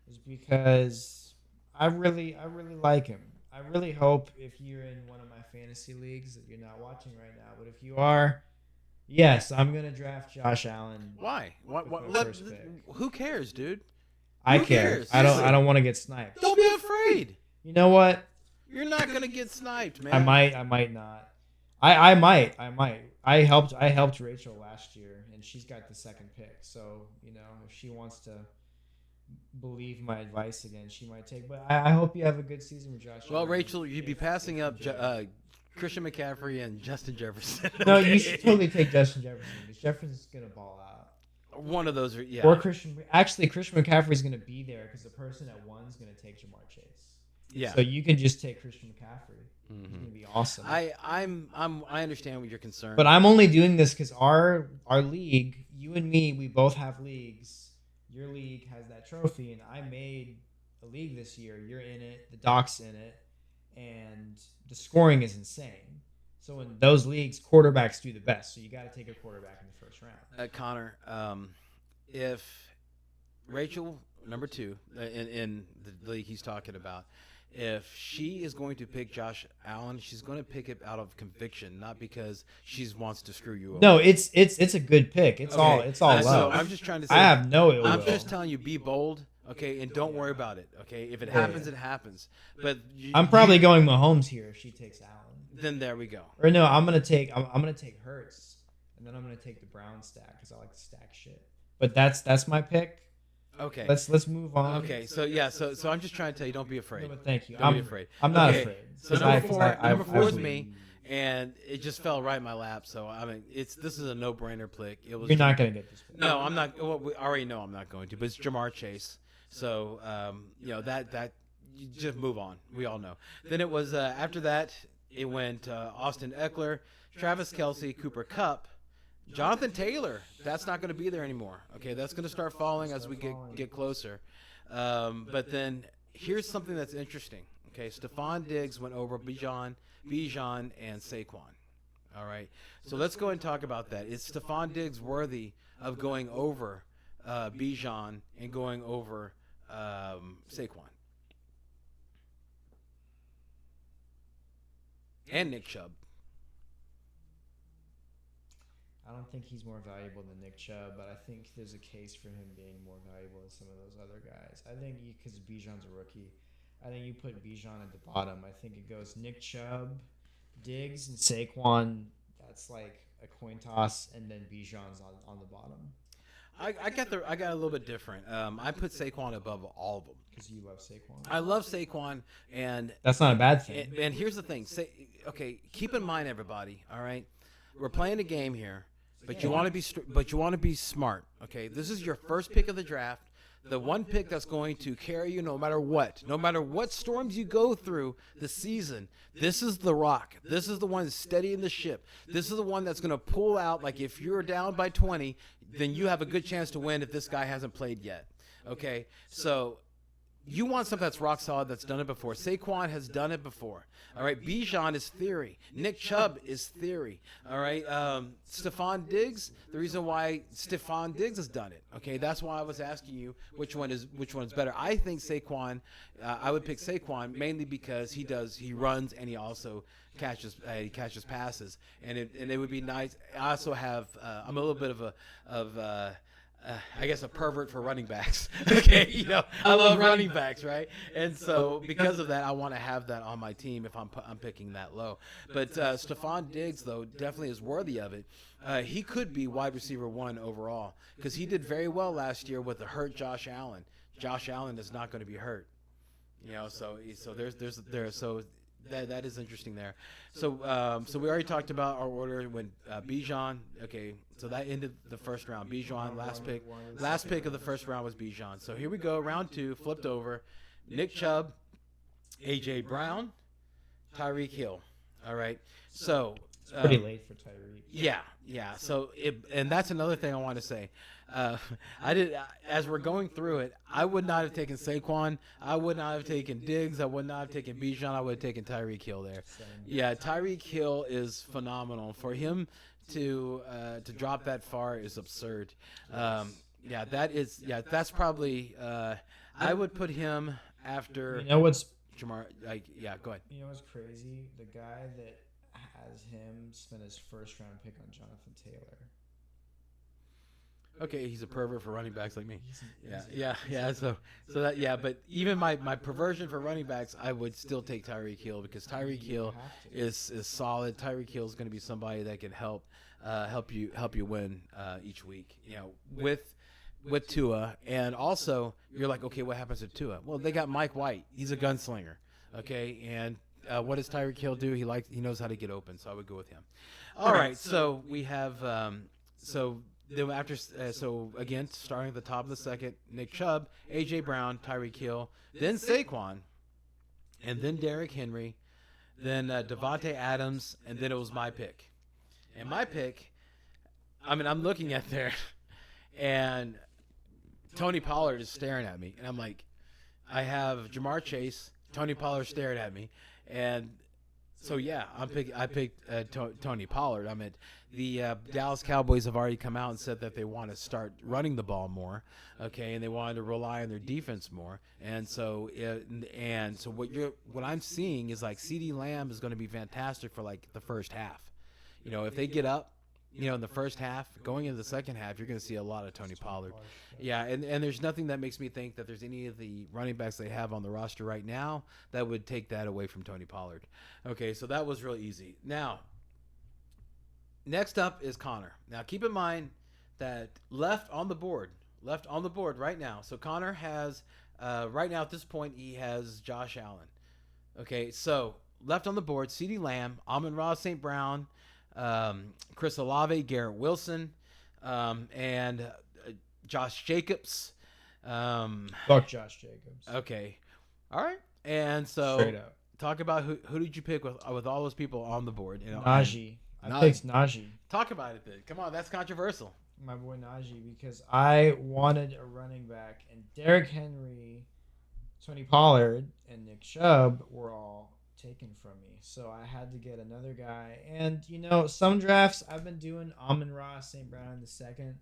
is because I really like him. I really hope if you're in one of my fantasy leagues that you're not watching right now, but if you are, Yes, I'm gonna draft Josh Allen. Why? What? With What? my first pick. Who cares, dude? I Who care. cares? I Seriously. don't want to get sniped. Don't be afraid. You know what? You're not gonna get sniped, man. I might not. I might. I helped Rachel last year, and she's got the second pick. So if she wants to believe my advice again, she might take. But I hope you have a good season with Josh. Well, Allen. Rachel, you'd be passing up Christian McCaffrey and Justin Jefferson. No, you should totally take Justin Jefferson because Jefferson's gonna ball out. One of those, yeah. Or Christian McCaffrey's gonna be there because the person at one's gonna take Jamar Chase. Yeah. So you can just take Christian McCaffrey. Mm-hmm. It's gonna be awesome. I understand what you're concerned. But I'm only doing this because our league, you and me, we both have leagues. Your league has that trophy, and I made a league this year. You're in it, the Doc's in it, and the scoring is insane. So in those leagues, quarterbacks do the best. So you got to take a quarterback in the first round. Connor, if Rachel, number 2, in the league he's talking about, if she is going to pick Josh Allen, she's going to pick it out of conviction, not because she wants to screw you over. No, it's a good pick. It's all love. So I'm just trying to say, I have no ill will. I'm just telling you, be bold, okay, and don't worry about it, okay. If it happens, it happens. But I'm probably going Mahomes here if she takes Allen. Then there we go. Or no, I'm gonna take Hurts, and then I'm gonna take the Brown stack because I like to stack shit. But that's my pick. Okay. Let's move on. Okay. So yeah. So I'm just trying to tell you, don't be afraid. No, but thank you. Don't be afraid. I'm not afraid. So number four is I me, and it just fell right in my lap. So I mean, this is a no-brainer pick. It was. You're not gonna get this pick. No, I'm not. Well, we already know I'm not going to. But it's Jamar Chase. So that you just move on. We all know. Then it was after that. It went Austin Eckler, Travis Kelce, Cooper Kupp, Jonathan Taylor. That's not going to be there anymore. Okay, that's going to start falling as we get closer. But then here's something that's interesting. Okay, Stephon Diggs went over Bijan, and Saquon. All right, so let's go and talk about that. Is Stephon Diggs worthy of going over Bijan and going over Saquon? And Nick Chubb. I don't think he's more valuable than Nick Chubb, but I think there's a case for him being more valuable than some of those other guys. I think because Bijan's a rookie, I think you put Bijan at the bottom. I think it goes Nick Chubb, Diggs, and Saquon. That's like a coin toss, and then Bijan's on the bottom. I got a little bit different. I put Saquon above all of them. Because you love Saquon. I love Saquon, and that's not a bad thing. And here's the thing. Keep in mind, everybody. All right, we're playing a game here, but you want to be smart. Okay, this is your first pick of the draft. The one pick that's going to carry you no matter what storms you go through the season. This is the rock. This is the one that's steadying the ship. This is the one that's going to pull out. Like if you're down by 20, then you have a good chance to win if this guy hasn't played yet. Okay, so you want something that's rock solid, that's done it before. Saquon has done it before. All right, Bijan is theory. Nick Chubb is theory. All right, Stephon Diggs. The reason why Stephon Diggs has done it. Okay, that's why I was asking you which one is better. I think Saquon. I would pick Saquon mainly because he runs and he also catches passes, and it would be nice. I also have I'm a little bit of I guess a pervert for running backs. Okay, I love running backs, right? And so because of that, I want to have that on my team if I'm picking that low. But Stephon Diggs, though, definitely is worthy of it. He could be wide receiver 1 overall because he did very well last year with a hurt Josh Allen. Josh Allen is not going to be hurt, So that is interesting there. So we already talked about our order when Bijan. Okay, so that ended the first round. Bijan, last pick of the first round was Bijan. So here we go, round 2, flipped over. Nick Chubb, A.J. Brown, Tyreek Hill. All right, so it's pretty late for Tyreek. Yeah. So and that's another thing I want to say. As we're going through it, I would not have taken Saquon. I would not have taken Diggs. I would not have taken Bijan. I would have taken Tyreek Hill there. Yeah, Tyreek Hill is phenomenal. For him to drop that far is absurd. That's probably. I would put him after. What's Jamar? Go ahead. You know what's crazy? The guy that has him spend his first round pick on Jonathan Taylor. Okay, he's a pervert for running backs like me. Yeah. So that but even my perversion for running backs, I would still take Tyreek Hill because Tyreek Hill is solid. Tyreek Hill is going to be somebody that can help you win each week. With Tua, and also you're like, okay, what happens to Tua? Well, they got Mike White. He's a gunslinger. Okay, and what does Tyreek Hill do? He knows how to get open, so I would go with him. All right, so we have Then after, again, starting at the top of the second, Nick Chubb, A.J. Brown, Tyreek Hill, then Saquon, and then Derrick Henry, then Devontae Adams, and then it was my pick. And my pick, I'm looking at there, and Tony Pollard is staring at me. And I'm like, I have Jamar Chase, Tony Pollard staring at me, and so yeah, I picked Tony Pollard. The Dallas Cowboys have already come out and said that they want to start running the ball more, okay, and they wanted to rely on their defense more. And so what I'm seeing is like CeeDee Lamb is going to be fantastic for like the first half. If they get up, in the first half, going into the second half, you're going to see a lot of Tony Pollard. Yeah, and there's nothing that makes me think that there's any of the running backs they have on the roster right now that would take that away from Tony Pollard. Okay, so that was really easy. Now, next up is Connor. Now, keep in mind that left on the board right now. So Connor has, right now at this point, he has Josh Allen. Okay, so left on the board, CeeDee Lamb, Amon-Ra St. Brown, Chris Olave, Garrett Wilson, and Josh Jacobs. Fuck Josh Jacobs. Okay. All right. And so straight up. Talk about who did you pick with all those people on the board? Najee. I picked Najee. Talk about it then. Come on, that's controversial. My boy Najee, because I wanted a running back, and Derrick Henry, Tony Pollard, and Nick Chubb were all taken from me, so I had to get another guy. And some drafts I've been doing Amon-Ra St. Brown in the second,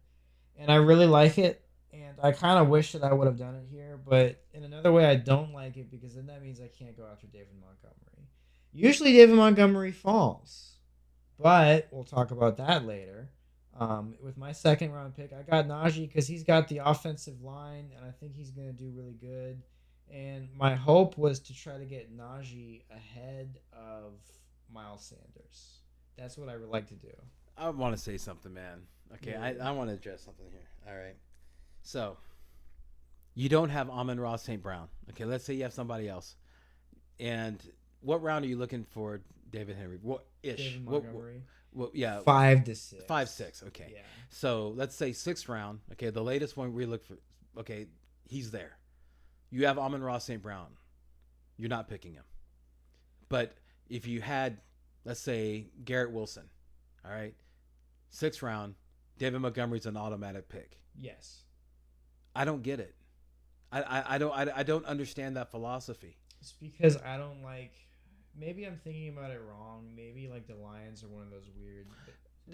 and I really like it, and I kind of wish that I would have done it here, but in another way I don't like it, because then that means I can't go after David Montgomery. Usually David Montgomery falls, but we'll talk about that later. With my second round pick, I got Najee because he's got the offensive line, and I think he's going to do really good. And my hope was to try to get Najee ahead of Miles Sanders. That's what I would like to do. I want to say something, man. Okay, yeah. I want to address something here. All right. So, you don't have Amon-Ra St. Brown. Okay, let's say you have somebody else. And what round are you looking for David Henry? David Montgomery. Yeah. 5 to 6. 5, 6. Okay. Yeah. So, let's say 6th round. Okay, the latest one we look for. Okay, he's there. You have Amon-Ra St. Brown. You're not picking him. But if you had, let's say, Garrett Wilson, all right, 6th round, David Montgomery's an automatic pick. Yes. I don't get it. I don't understand that philosophy. It's because I don't like. Maybe I'm thinking about it wrong. Maybe like the Lions are one of those weird.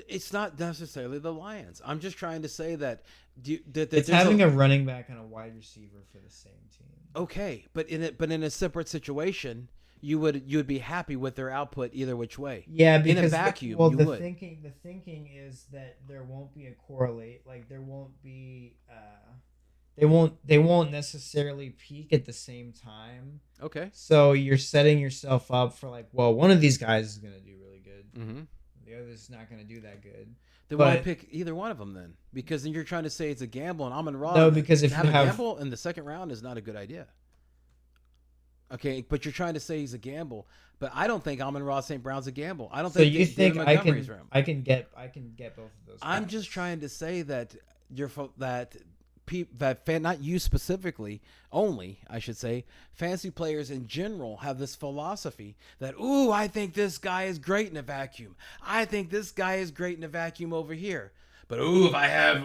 It's not necessarily the Lions. I'm just trying to say that it's having a running back and a wide receiver for the same team. Okay, but in a separate situation, you would be happy with their output either which way. Yeah, because in a vacuum, the would. thinking is that there won't be a correlate. Like there won't be. They won't necessarily peak at the same time. Okay. So you're setting yourself up for like, well, one of these guys is going to do really good. Mm-hmm. The other's not going to do that good. Then why pick either one of them then? Because then you're trying to say it's a gamble, and Amon-Ra. No, because if you have a gamble in the second round is not a good idea. Okay, but you're trying to say he's a gamble, but I don't think Amon-Ra St. Brown's a gamble. I don't think. So you think I can get both of those? I'm just trying to say that not you specifically, only I should say, fantasy players in general have this philosophy that, ooh, I think this guy is great in a vacuum. I think this guy is great in a vacuum over here. But ooh, if I have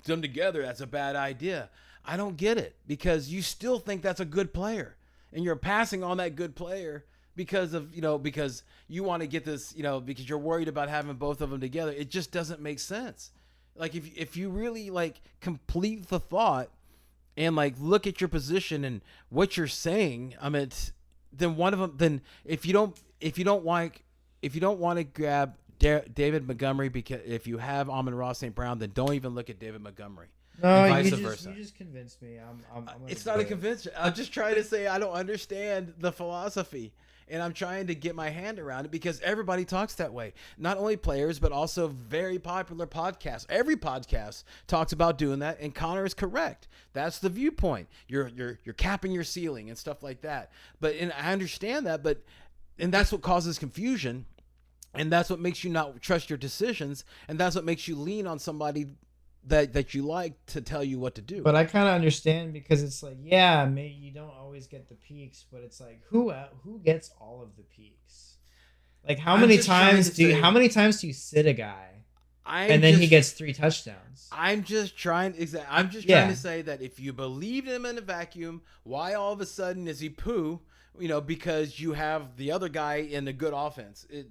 them together, that's a bad idea. I don't get it, because you still think that's a good player, and you're passing on that good player because you want to get this, because you're worried about having both of them together. It just doesn't make sense. Like if you really like complete the thought and like look at your position and what you're saying, then one of them. Then if you don't if you don't want to grab David Montgomery, because if you have Amon-Ra St. Brown, then don't even look at David Montgomery. No, and vice you versa. just convinced me. I'm It's not a convincing. I'm just trying to say I don't understand the philosophy, and I'm trying to get my hand around it because everybody talks that way. Not only players, but also very popular podcasts. Every podcast talks about doing that, and Connor is correct. That's the viewpoint. You're capping your ceiling and stuff like that. And I understand that, and that's what causes confusion, and that's what makes you not trust your decisions, and that's what makes you lean on somebody that you like to tell you what to do. But I kind of understand because it's like, yeah, maybe you don't always get the peaks, but it's like who gets all of the peaks? Like how many times do you sit a guy and then he gets 3 touchdowns? I'm just trying to say that if you believe him in a vacuum, why all of a sudden is he poo? Because you have the other guy in a good offense. It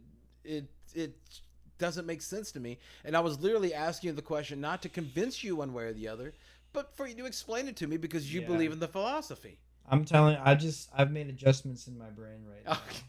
doesn't make sense to me. And I was literally asking you the question not to convince you one way or the other, but for you to explain it to me because you believe in the philosophy. I'm telling I've made adjustmust in my brain right now. Okay.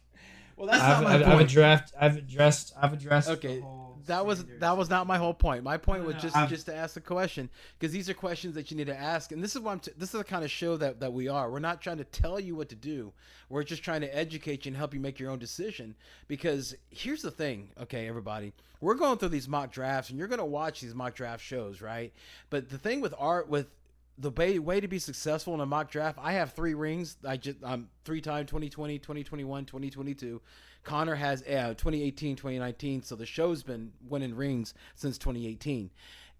Well, that's not my point. I've addressed okay. the whole That was not my whole point. My point was just to ask the question, because these are questions that you need to ask, and this is this is the kind of show that we are. We're not trying to tell you what to do. We're just trying to educate you and help you make your own decision. Because here's the thing, okay, everybody, we're going through these mock drafts, and you're going to watch these mock draft shows, right? But the thing with the way to be successful in a mock draft, I have 3 rings. I'm 3-time 2020, 2021, 2022. Connor has 2018, 2019. So the show's been winning rings since 2018.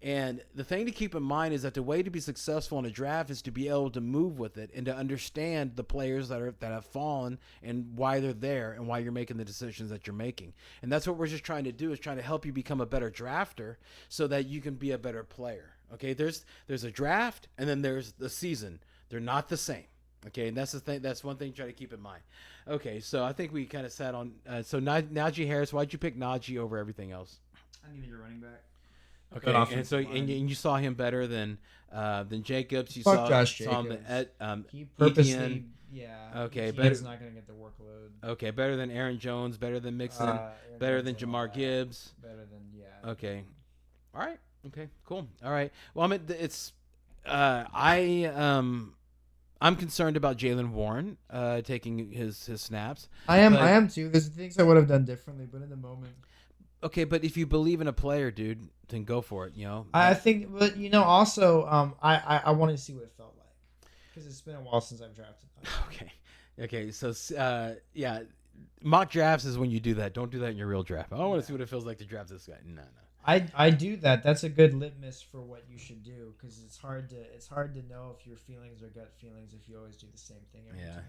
And the thing to keep in mind is that the way to be successful in a draft is to be able to move with it and to understand the players that have fallen and why they're there and why you're making the decisions that you're making. And that's what we're just trying to do, is trying to help you become a better drafter so that you can be a better player. Okay, there's a draft and then there's the season. They're not the same. Okay, and that's the thing. That's one thing to try to keep in mind. Okay, so I think we kind of sat on. So Najee Harris, why'd you pick Najee over everything else? I needed a running back. Okay, and so and you saw him better than Jacobs. You saw Josh him Jacobs. He purposely, Etienne. Yeah. Okay, he's not going to get the workload. Okay, better than Aaron Jones, better than Mixon, better than Jamar Gibbs. Better than Okay, all right. Okay, cool. All right. Well, I mean, it's I'm concerned about Jaylen Warren taking his snaps. I am too. There's things I would have done differently, but in the moment. Okay, but if you believe in a player, dude, then go for it. I think, but also, I wanted to see what it felt like because it's been a while since I've drafted. Okay. So, yeah, mock drafts is when you do that. Don't do that in your real draft. I don't want to see what it feels like to draft this guy. No. I do that. That's a good litmus for what you should do because it's hard to know if your feelings are gut feelings if you always do the same thing every time.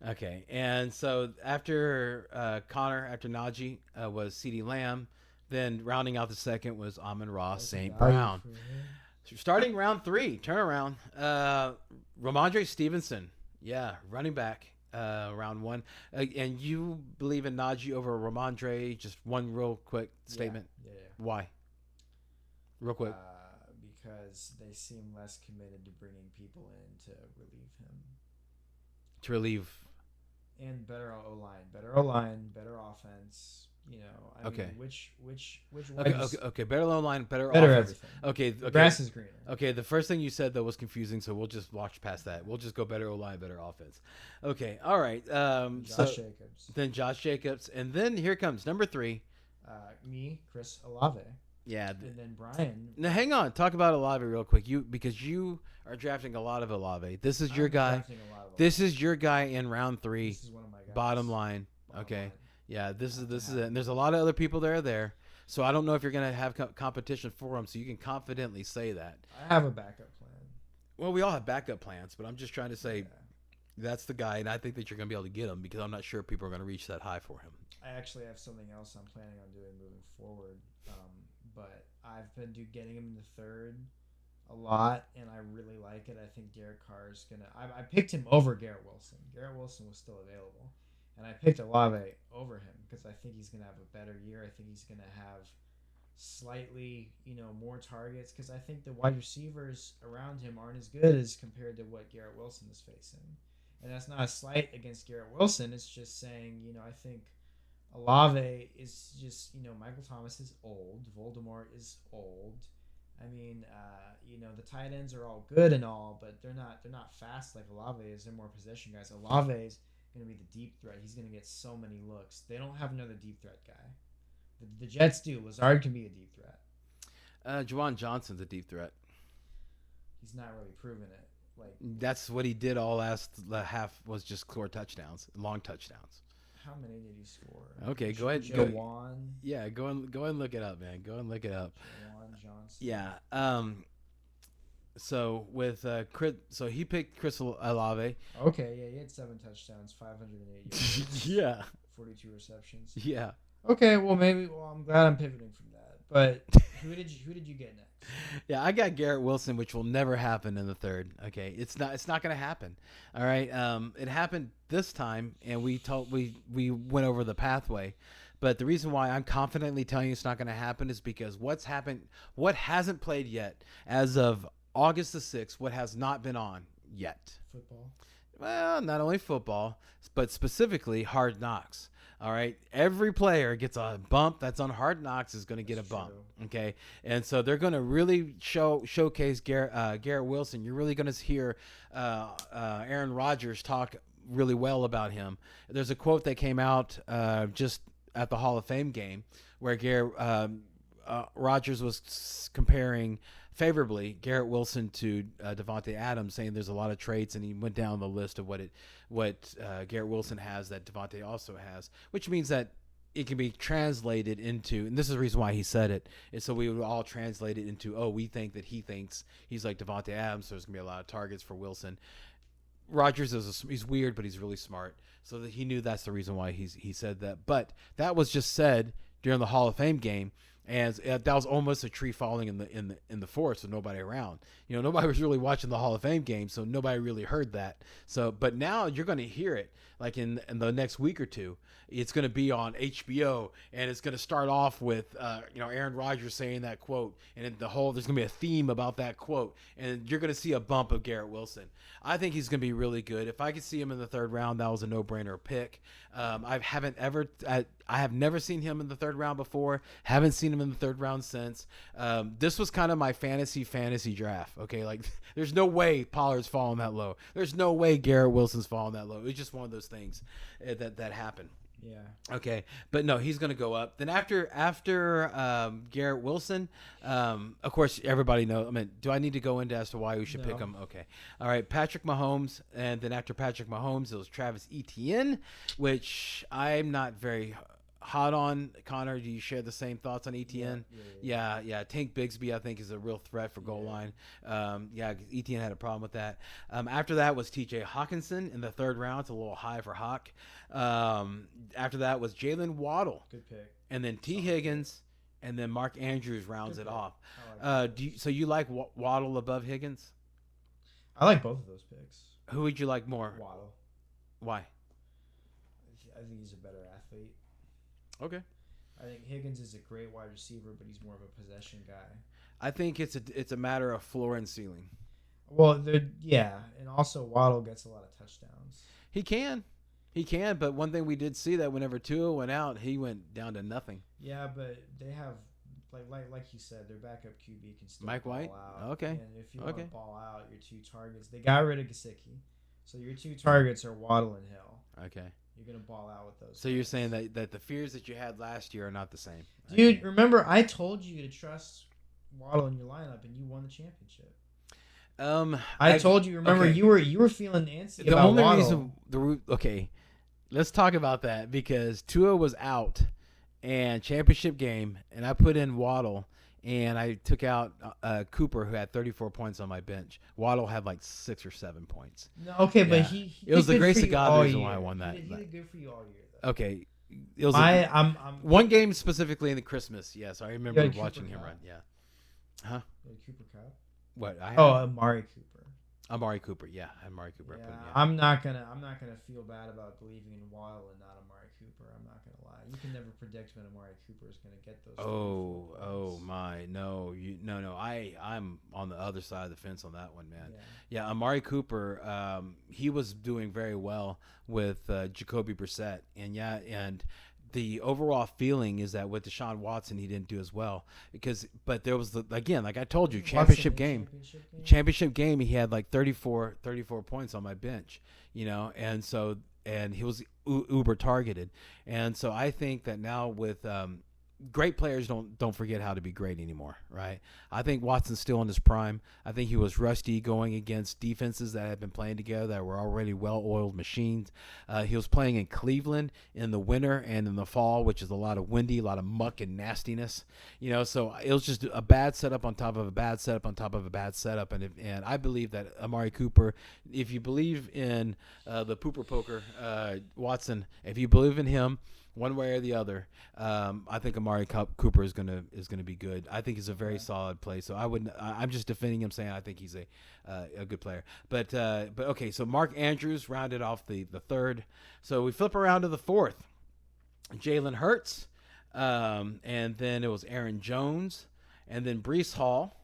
Okay, and so after after Najee was CeeDee Lamb, then rounding out the second was Amon-Ra St. Brown. So starting round 3, turnaround. Ramondre Stevenson, running back, round 1. And you believe in Najee over Ramondre? Just one real quick statement. Yeah. Why? Real quick. Because they seem less committed to bringing people in to relieve him. To relieve. And better O-line, better offense. I mean, which okay. Better O-line, better offense. Everything. Okay. The grass is greener. Okay, the first thing you said though was confusing, so we'll just watch past that. We'll just go better O-line, better offense. Okay, all right. Jacobs. Then Josh Jacobs, and then here comes number 3. Me, Chris Olave. Yeah. And then Brian. Now hang on, talk about Olave real quick. Because you are drafting a lot of Olave. This is your guy. This is your guy in round 3. This is one of my guys. Bottom line. Okay. Yeah, this is it. And there's a lot of other people there. So I don't know if you're gonna have competition for him. So you can confidently say that. I have a backup plan. Well, we all have backup plans, but I'm just trying to say that's the guy, and I think that you're gonna be able to get him because I'm not sure people are gonna reach that high for him. I actually have something else I'm planning on doing moving forward, but I've been getting him in the 3rd a lot, and I really like it. I think Derek Carr is gonna. I picked him over Garrett Wilson. Garrett Wilson was still available, and I picked Olave over him because I think he's gonna have a better year. I think he's gonna have slightly, more targets because I think the wide receivers around him aren't as good as compared to what Garrett Wilson is facing. And that's not a slight against Garrett Wilson. It's just saying, I think Olave is just, Michael Thomas is old. Voldemort is old. I mean, the tight ends are all good and all, but they're not fast like Olave is. They're more possession guys. Olave is going to be the deep threat. He's going to get so many looks. They don't have another deep threat guy. The Jets do. Lazard can be a deep threat. Juwan Johnson's a deep threat. He's not really proven it. That's what he did all last half was just score touchdowns, long touchdowns. How many did he score? Okay, go ahead. Juwan. Yeah, go and look it up, man. Go and look it up. Juwan Johnson. Yeah. So with Chris, so he picked Chris Olave. Okay, yeah, he had 7 touchdowns, 508 yards. Yeah. 42 receptions. Yeah. Okay, well I'm glad I'm pivoting from that. But who did you get next? Yeah, I got Garrett Wilson, which will never happen in the third. Okay, it's not going to happen. All right, it happened this time, and we went over the pathway. But the reason why I'm confidently telling you it's not going to happen is because what hasn't played yet as of August the 6th, what has not been on yet. Football. Well, not only football, but specifically Hard Knocks. All right, every player gets a bump that's on Hard Knocks is going to get a bump. True. Okay, and so they're going to really showcase Garrett Wilson. You're really going to hear Aaron Rodgers talk really well about him. There's a quote that came out just at the Hall of Fame game where Rodgers was comparing favorably Garrett Wilson to Devontae Adams, saying there's a lot of traits, and he went down the list of what Garrett Wilson has that Devontae also has, which means that it can be translated into, and this is the reason why he said it, is so we would all translate it into, we think that he thinks he's like Devontae Adams, so there's going to be a lot of targets for Wilson. Rodgers he's weird, but he's really smart, so that he knew that's the reason why he said that. But that was just said during the Hall of Fame game. And that was almost a tree falling in the forest with nobody around. Nobody was really watching the Hall of Fame game, so nobody really heard that. So, but now you're going to hear it like in the next week or two. It's going to be on HBO, and it's going to start off with Aaron Rodgers saying that quote, and there's going to be a theme about that quote, and you're going to see a bump of Garrett Wilson. I think he's going to be really good. If I could see him in the third round, that was a no-brainer pick. I have never seen him in the third round before. Haven't seen him in the third round since. This was kind of my fantasy draft. Okay, like there's no way Pollard's falling that low. There's no way Garrett Wilson's falling that low. It's just one of those things that happened. Yeah. Okay, but no, he's going to go up. Then after Garrett Wilson, of course, everybody knows. I mean, do I need to go into as to why we should pick him? Okay. All right, Patrick Mahomes, and then after Patrick Mahomes, it was Travis Etienne, which I'm not very hot on. Connor, do you share the same thoughts on Etienne? Yeah. Tank Bigsby, I think, is a real threat for goal line. Etienne had a problem with that. After that was T.J. Hawkinson in the third round. It's a little high for Hawk. After that was Jalen Waddle. Good pick. And then T. Higgins, and then Mark Andrews rounds it off. So you like Waddle above Higgins? I like both of those picks. Who would you like more? Waddle. Why? I think he's a better athlete. Okay. I think Higgins is a great wide receiver, but he's more of a possession guy. I think it's a matter of floor and ceiling. Well, and also Waddle gets a lot of touchdowns. He can, but one thing we did see that whenever Tua went out, he went down to nothing. Yeah, but they have, like you said, their backup QB can still Mike ball White? out. Okay. And if you want to ball out, your two targets, they got rid of Gesicki, so your two targets are Waddle and Hill. Okay. You're going to ball out with those. So guys. You're saying that the fears that you had last year are not the same. Dude, remember I told you to trust Waddle in your lineup, and you won the championship. I told you. Remember, you were feeling antsy about Waddle. Okay, let's talk about that because Tua was out and championship game, and I put in Waddle, and I took out Cooper, who had 34 points on my bench. Waddle had like 6 or 7 points. No, okay, but he it was the grace of God the reason why I won that. He did good for you all year, though. Okay. It was one game specifically in the Christmas. Yes, I remember watching him run. Yeah. Huh? Cooper Cup. What? Amari Cooper. Amari Cooper. Yeah, I'm not gonna feel bad about believing in Waddle and not Amari Cooper. I'm not gonna lie. You can never predict when Amari Cooper is gonna get those. Oh my, no, I'm on the other side of the fence on that one, man. Yeah, Amari Cooper, he was doing very well with Jacoby Brissett, and the overall feeling is that with Deshaun Watson, he didn't do as well but there was again, like I told you, championship game, he had like 34 points on my bench, and he was uber targeted, and so I think that now with great players don't forget how to be great anymore, right? I think Watson's still in his prime. I think he was rusty going against defenses that had been playing together that were already well-oiled machines. He was playing in Cleveland in the winter and in the fall, which is a lot of windy, a lot of muck and nastiness. So it was just a bad setup on top of a bad setup on top of a bad setup. And I believe that Amari Cooper, if you believe in the pooper poker, Watson, if you believe in him, one way or the other, I think Amari Cooper is gonna be good. I think he's a very solid play. So I'm just defending him, saying I think he's a good player. But okay. So Mark Andrews rounded off the third. So we flip around to the fourth. Jalen Hurts, and then it was Aaron Jones, and then Breece Hall,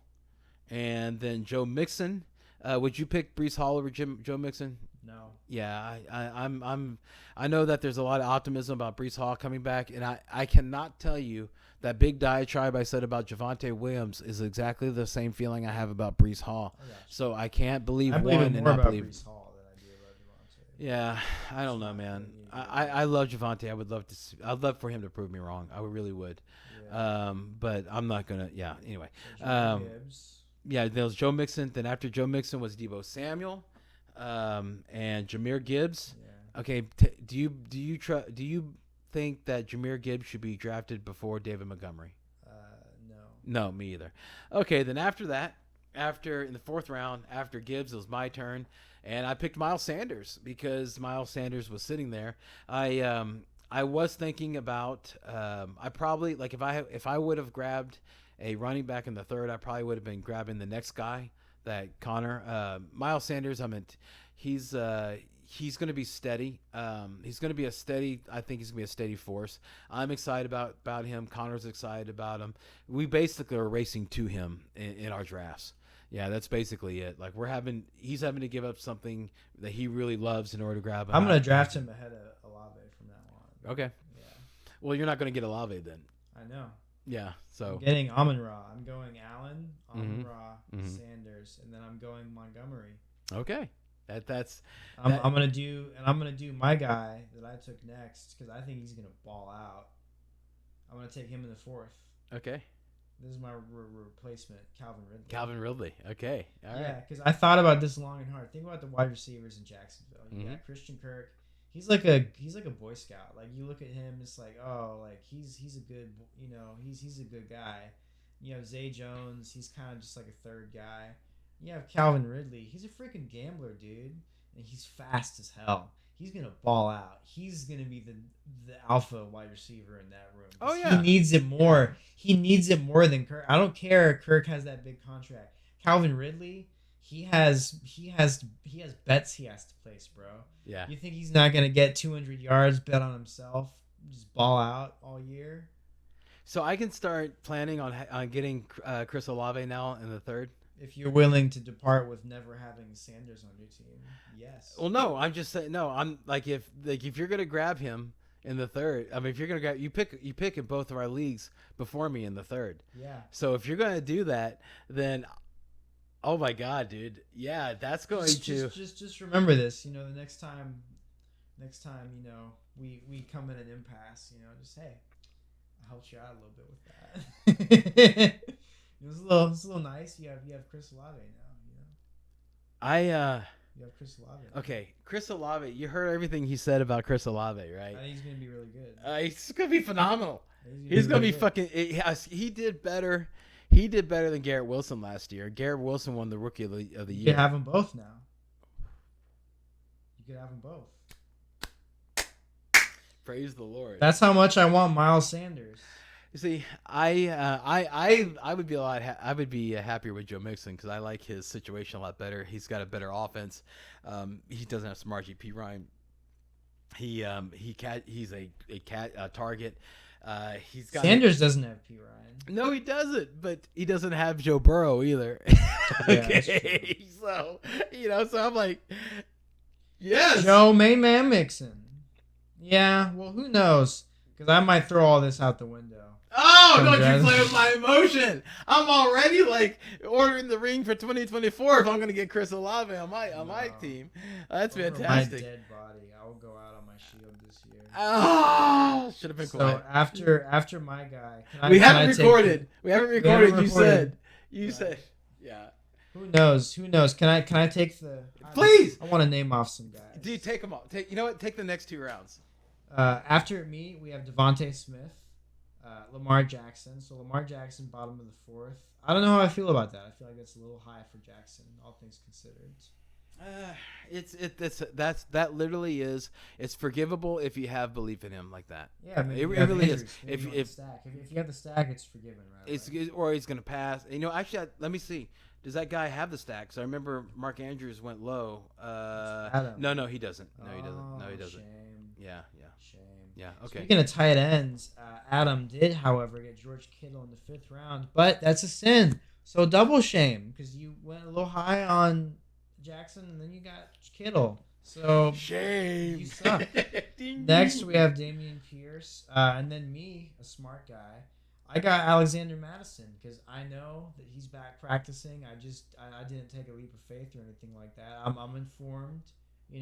and then Joe Mixon. Would you pick Breece Hall over Joe Mixon? No. Yeah, I know that there's a lot of optimism about Breece Hall coming back, and I cannot tell you that big diatribe I said about Javonte Williams is exactly the same feeling I have about Breece Hall. Oh, so I can't believe one and not believe Breece Hall than I do about Javonte. Yeah, I don't know, man. I love Javonte. I'd love for him to prove me wrong. I really would. Yeah. But I'm not gonna. Yeah. Anyway. Yeah, there was Joe Mixon. Then after Joe Mixon was Deebo Samuel. And Jahmyr Gibbs. Yeah. Okay, do you think that Jahmyr Gibbs should be drafted before David Montgomery? No. No, me either. Okay, then after that, in the fourth round, after Gibbs, it was my turn, and I picked Miles Sanders because Miles Sanders was sitting there. I was thinking about I probably if I would have grabbed a running back in the third, I probably would have been grabbing the next guy. That Connor, Miles Sanders, he's going to be steady. He's going to be I think he's going to be a steady force. I'm excited about him. Connor's excited about him. We basically are racing to him in our drafts. Yeah, that's basically it. Like he's having to give up something that he really loves in order to grab him. I'm going to draft him ahead of Olave from now on. Okay. Yeah. Well, you're not going to get Olave then. I know. Yeah, so I'm getting Amon-Ra. I'm going Allen, Amon-Ra, Sanders, and then I'm going Montgomery. Okay, I'm gonna do my guy that I took next because I think he's gonna ball out. I'm gonna take him in the fourth. Okay. This is my replacement, Calvin Ridley. Calvin Ridley. Okay. All right. Yeah, because I thought about this long and hard. Think about the wide receivers in Jacksonville. You got Christian Kirk. He's like a Boy Scout. Like you look at him, it's like, oh, like he's a good, he's a good guy. You have Zay Jones. He's kind of just like a third guy. You have Calvin Ridley. He's a freaking gambler, dude, and he's fast as hell. He's gonna ball out. He's gonna be the alpha wide receiver in that room. Oh yeah. He needs it more. He needs it more than Kirk. I don't care. Kirk has that big contract. Calvin Ridley. He has bets he has to place, bro. Yeah. You think he's not gonna get 200 yards, bet on himself, just ball out all year? So I can start planning on getting Chris Olave now in the third. If you're willing to depart with never having Sanders on your team, yes. Well, no, I'm just saying. No, I'm like if you're gonna grab him in the third, I mean, if you're gonna grab, you pick in both of our leagues before me in the third. Yeah. So if you're gonna do that, then. Oh my God, dude! Yeah, that's going to just remember this. The next time, we come in an impasse. Just hey, I helped you out a little bit with that. It's a little nice. You have Chris Olave now. You have Chris Olave. Okay, Chris Olave. You heard everything he said about Chris Olave, right? I think he's gonna be really good. He's gonna be phenomenal. He's gonna be fucking. He did better. He did better than Garrett Wilson last year. Garrett Wilson won the Rookie of the Year. You could have them both now. You could have them both. Praise the Lord. That's how much I want Miles Sanders. You see, I would be I would be happier with Joe Mixon because I like his situation a lot better. He's got a better offense. He doesn't have some RGP rhyme. He's a target. He's got Sanders doesn't have P. Ryan. No, he doesn't. But he doesn't have Joe Burrow either. Okay, so so I'm like, yes, Joe Main Man Mixon. Yeah, well, who knows? because I might throw all this out the window. Oh, don't you play with my emotion. I'm already like ordering the ring for 2024 if I'm going to get Chris Olave on my team. That's fantastic. My dead body. I will go out on my shield this year. Oh, should have been quiet. So after my guy, we haven't recorded. You said, yeah. Who knows? Can I take the? Please. I want to name off some guys. Dude, take them all. You know what? Take the next 2 rounds. After me, we have Devontae Smith, Lamar Jackson. So Lamar Jackson, bottom of the 4th. I don't know how I feel about that. I feel like that's a little high for Jackson, all things considered. That literally is. It's forgivable if you have belief in him like that. Yeah, I mean, it really is. If you have the stack, it's forgiven, right? Or he's gonna pass. Actually, let me see. Does that guy have the stacks? I remember Mark Andrews went low. No, he doesn't. No, he doesn't. Shame. Yeah. Shame. Yeah. Okay. Speaking of tight ends, Adam did, however, get George Kittle in the 5th round, but that's a sin. So double shame because you went a little high on Jackson and then you got Kittle. So shame. You suck. Next we have Damian Pierce, and then me, a smart guy. I got Alexander Madison because I know that he's back practicing. I didn't take a leap of faith or anything like that. I'm informed.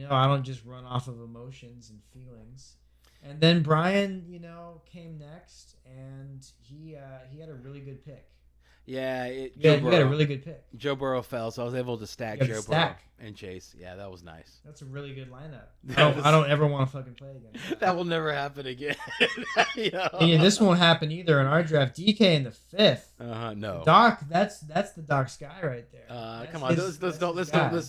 I don't just run off of emotions and feelings. And then Brian, came next, and he had a really good pick. Yeah, you had a really good pick. Joe Burrow fell, so I was able to stack Joe Burrow and Chase. Yeah, that was nice. That's a really good lineup. I don't ever want to fucking play again. That will never happen again. And this won't happen either in our draft. DK in the 5th. No. Doc, that's the Doc Sky right there. Come on, let's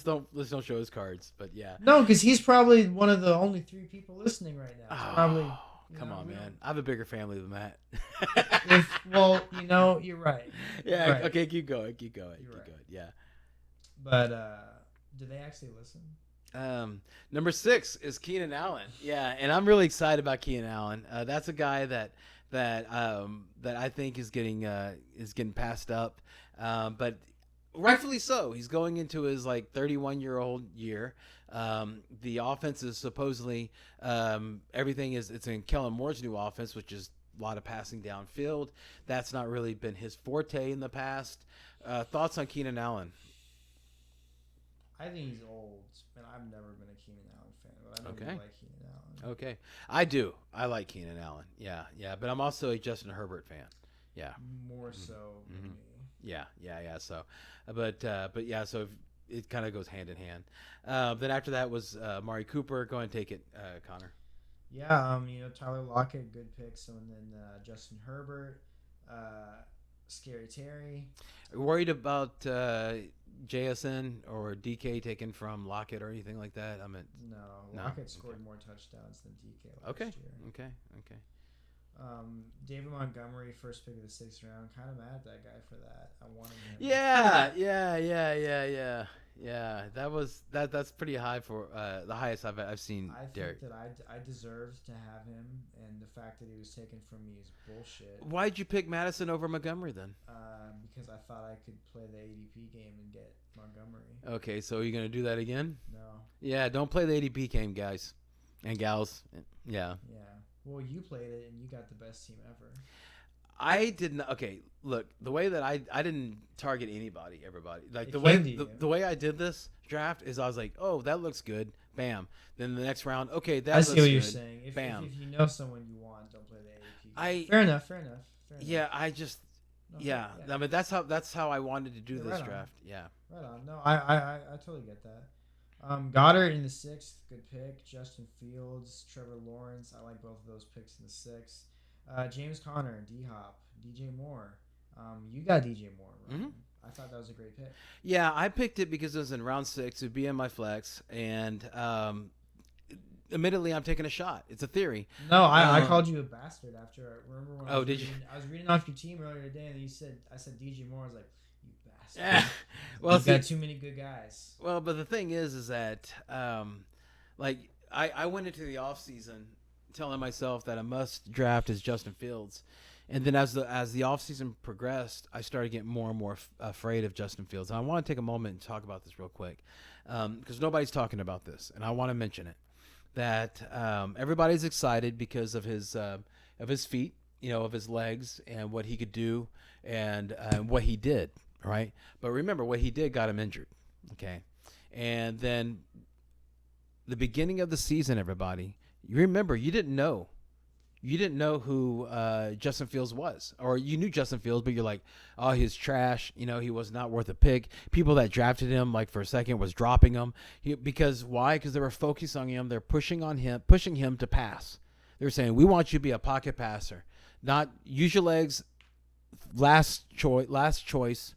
don't show his cards. But yeah. No, because he's probably one of the only 3 people listening right now. It's probably. Come on, man. I have a bigger family than that. You're right. Yeah. Right. Okay, keep going. Keep going. Yeah. But do they actually listen? Number 6 is Keenan Allen. Yeah, and I'm really excited about Keenan Allen. That's a guy that I think is getting passed up, but rightfully so. He's going into his 31-year-old year. The offense is supposedly it's in Kellen Moore's new offense, which is a lot of passing downfield. That's not really been his forte in the past. Thoughts on Keenan Allen? I think he's old, and I've never been a Keenan Allen fan, but I really like Keenan Allen. Okay, I do. I like Keenan Allen. Yeah, but I'm also a Justin Herbert fan. Yeah, more so than me. Yeah. So, but yeah. So it kind of goes hand in hand. Then after that was Amari Cooper. Go ahead and take it, Connor. Yeah, Tyler Lockett, good picks, and then Justin Herbert, Scary Terry. Worried about JSN or DK taken from Lockett or anything like that? No. Lockett scored more touchdowns than DK last year. Okay. David Montgomery, first pick of the 6th round. Kind of mad at that guy for that. I wanted him. Yeah. That's pretty high for the highest I've seen. Derek. Think that I deserved to have him, and the fact that he was taken from me is bullshit. Why'd you pick Madison over Montgomery then? Because I thought I could play the ADP game and get Montgomery. Okay, so are you gonna do that again? No. Yeah, don't play the ADP game, guys and gals. Yeah. Well, you played it, and you got the best team ever. I didn't. Okay, look, the way that I didn't target everybody. Like the way I did this draft is I was like, oh, that looks good. Bam. Then the next round, okay, that looks good. I see what you're saying. Bam. If you know someone you want, don't play the ADP. Fair enough. Yeah, I mean, that's how I wanted to do this draft. Yeah. Right on. No, I totally get that. Goddard in the 6th, good pick. Justin Fields, Trevor Lawrence. I like both of those picks in the 6th. James Conner, D-Hop, DJ Moore. You got DJ Moore, right? Mm-hmm. I thought that was a great pick. Yeah, I picked it because it was in round 6. It would be in my flex, and admittedly, I'm taking a shot. It's a theory. No, I called you a bastard after. I remember when I was reading off your team earlier today, and I said DJ Moore. I was like, you bastard. Yeah. Well, you've got too many good guys. Well, but the thing is that I went into the offseason telling myself that a must draft is Justin Fields. And then as the offseason progressed, I started getting more and more afraid of Justin Fields. And I want to take a moment and talk about this real quick because nobody's talking about this, and I want to mention it. That everybody's excited because of his of his feet, of his legs, and what he could do, and what he did. Right, but remember what he did got him injured. Okay, and then the beginning of the season, everybody, you remember you didn't know. You didn't know who Justin Fields was, or you knew Justin Fields, but you're like, oh, he's trash. He was not worth a pick. People that drafted him, like for a second, was dropping him. Because why? Because they were focusing on him. They're pushing him to pass. They're saying, we want you to be a pocket passer, not use your legs. Last choice,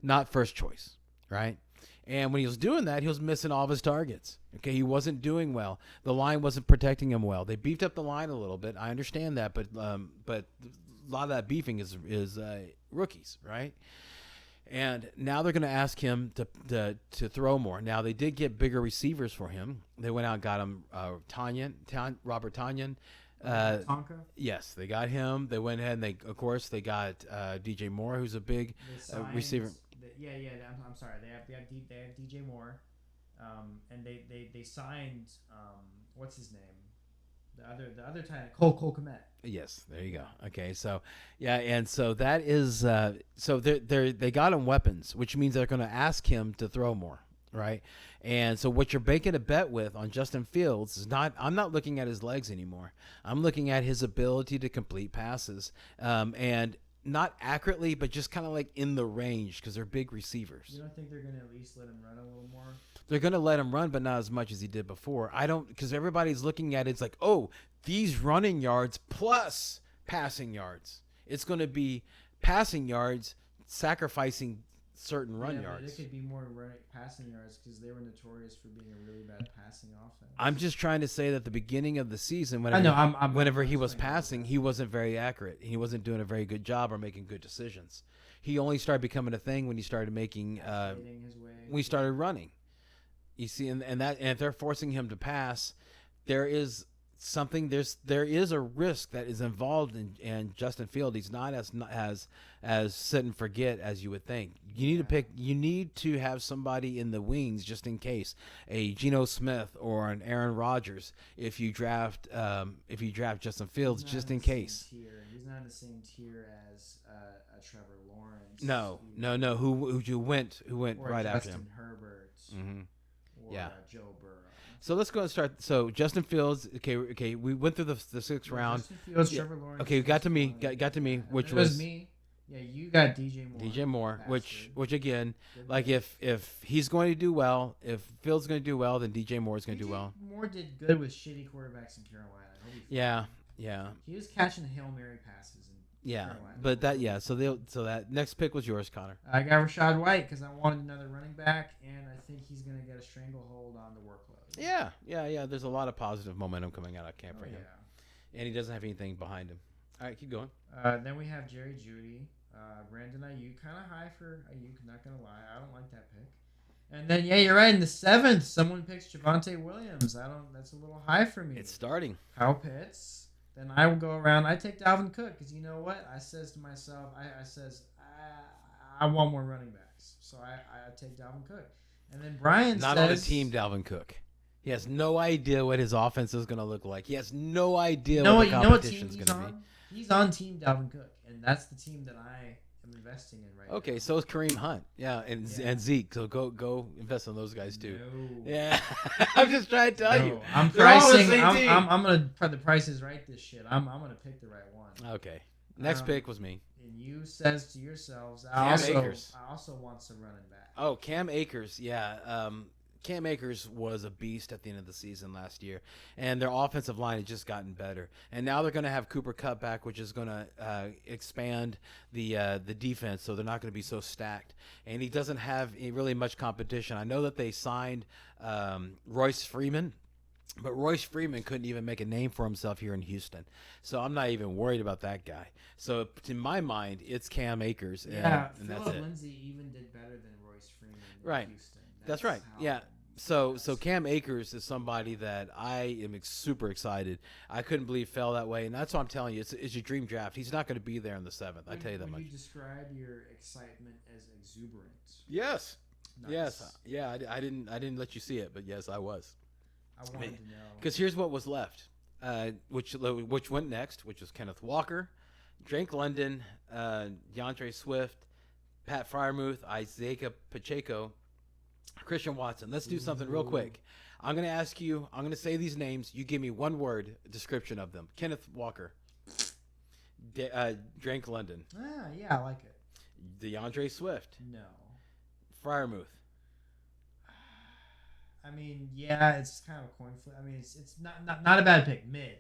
not first choice, right? And when he was doing that, he was missing all of his targets. Okay, he wasn't doing well. The line wasn't protecting him well. They beefed up the line a little bit. I understand that, but a lot of that beefing is rookies, right? And now they're going to ask him to throw more. Now they did get bigger receivers for him. They went out and got him Robert Tonyan. Tonka? Yes, they got him. They went ahead and they got DJ Moore, who's a big receiver. I'm sorry. They have DJ Moore, and they signed what's his name, the other tight end, Cole Kmet. Yes, there you go. Okay, so yeah, and so that is so they got him weapons, which means they're going to ask him to throw more, right? And so what you're making a bet with on Justin Fields is I'm not looking at his legs anymore. I'm looking at his ability to complete passes, and not accurately, but just kind of like in the range because they're big receivers. You don't think they're going to at least let him run a little more? They're going to let him run, but not as much as he did before. I don't, because everybody's looking at it, it's like, oh, these running yards plus passing yards. It's going to be passing yards sacrificing certain run yards. But it could be more passing yards because they were notorious for being a really bad passing offense. I'm just trying to say that at the beginning of the season, whenever he was passing, he wasn't very accurate. He wasn't doing a very good job or making good decisions. He only started becoming a thing when he started making when he started running. You see, and if they're forcing him to pass, there is a risk that is involved in Justin Field. He's not as sit and forget as you would think. You need to have somebody in the wings just in case, a Geno Smith or an Aaron Rodgers if you draft Justin Fields just in case. He's not in the same tier as a Trevor Lawrence. No. Who went right after him? Justin Herbert. Mm-hmm. Or Joe Burrow. So let's go and start. So Justin Fields. Okay. We went through the sixth round. Justin Fields, Trevor Lawrence. Okay, got to me, which was me. Yeah, you got DJ Moore, which again, like if he's going to do well, if Fields is going to do well, then DJ Moore is going to do well. Moore did good with shitty quarterbacks in Carolina. Yeah. He was catching Hail Mary passes. Yeah, but so that next pick was yours, Connor. I got Rachaad White because I wanted another running back, and I think he's going to get a stranglehold on the workload. Yeah. There's a lot of positive momentum coming out of camp for him, and he doesn't have anything behind him. All right, keep going. Then we have Jerry Jeudy, Brandon Ayuk, kind of high for Ayuk. Not gonna lie, I don't like that pick. And then you're right. In the 7th, someone picks Javonte Williams. That's a little high for me. It's starting. Kyle Pitts. Then I will go around. I take Dalvin Cook because you know what? I says to myself, I want more running backs. So I take Dalvin Cook. And then Brian Not on the team, Dalvin Cook. He has no idea what his offense is going to look like. He has no idea what the competition is going to be. He's on team Dalvin Cook, and that's the team that I am investing in right now. Okay, so is Kareem Hunt. Yeah, and Zeke. So go invest in those guys too. No. Yeah. I'm just trying to tell you. I'm pricing. I'm gonna try the prices right this shit. I'm gonna pick the right one. Okay. Next pick was me. And you says to yourselves, Cam Akers. I also want some running back. Oh, Cam Akers. Yeah. Cam Akers was a beast at the end of the season last year, and their offensive line has just gotten better. And now they're going to have Cooper Kupp back, which is going to expand the defense, so they're not going to be so stacked. And he doesn't have really much competition. I know that they signed Royce Freeman, but Royce Freeman couldn't even make a name for himself here in Houston. So I'm not even worried about that guy. So in my mind, it's Cam Akers, and that's it. Lindsay even did better than Royce Freeman in Houston. That's right. Yeah. So Cam Akers is somebody that I am super excited. I couldn't believe fell that way, and that's what I'm telling you. It's your dream draft. He's not going to be there in the 7th. I tell you that much. Would you describe your excitement as exuberant? Yes. Nice. Yes. Yeah. I didn't let you see it, but yes, I was. I wanted to know. Because here's what was left. which went next, which was Kenneth Walker, Drake London, DeAndre Swift, Pat Fryermuth, Isaiah Pacheco, Christian Watson. Let's do something real quick. I'm going to ask you, I'm going to say these names. You give me one word description of them. Kenneth Walker, Drake London. Yeah, I like it. DeAndre Swift. No. Fryermuth. I mean, yeah, it's kind of a coin flip. I mean, it's not a bad pick. Mid.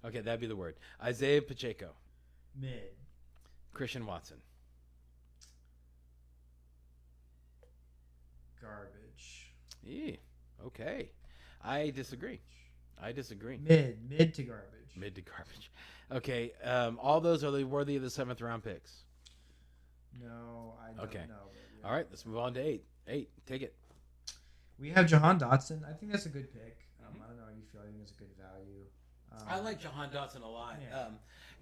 Okay, that'd be the word. Isaiah Pacheco. Mid. Christian Watson. Garbage. Okay. I disagree. Mid to garbage. Okay. All those are they worthy of the 7th round picks? No, I don't know. Yeah. All right, let's move on to 8. 8, take it. We have Jahan Dotson. I think that's a good pick. I don't know how you feel. I think it's a good value. I like Jahan Dotson a lot. Yeah.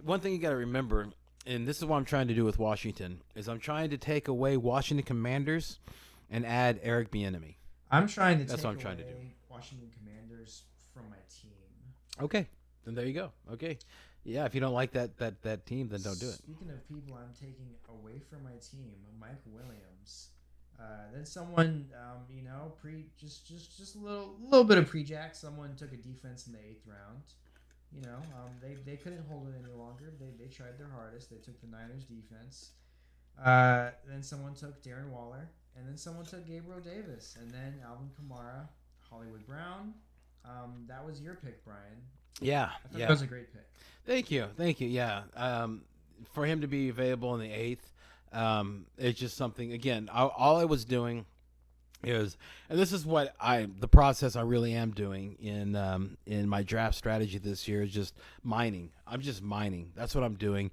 One thing you got to remember, and this is what I'm trying to do with Washington, is I'm trying to take away Washington Commanders and add Eric Bieniemy. I'm trying to That's take what I'm trying to away do. Washington Commanders from my team. Okay, then there you go. Okay. Yeah, if you don't like that team, then don't do it. Speaking of people I'm taking away from my team, Mike Williams. Then someone, just a little bit of pre-jack. Someone took a defense in the 8th round. They couldn't hold it any longer. They tried their hardest. They took the Niners defense. Then someone took Darren Waller, and then someone took Gabriel Davis, and then Alvin Kamara, Hollywood Brown. That was your pick, Brian. Yeah, I thought that was a great pick. Thank you. Yeah, for him to be available in the 8th, it's just something. Again, all I was doing is, and this is what the process I really am doing in my draft strategy this year is just mining. I'm just mining. That's what I'm doing.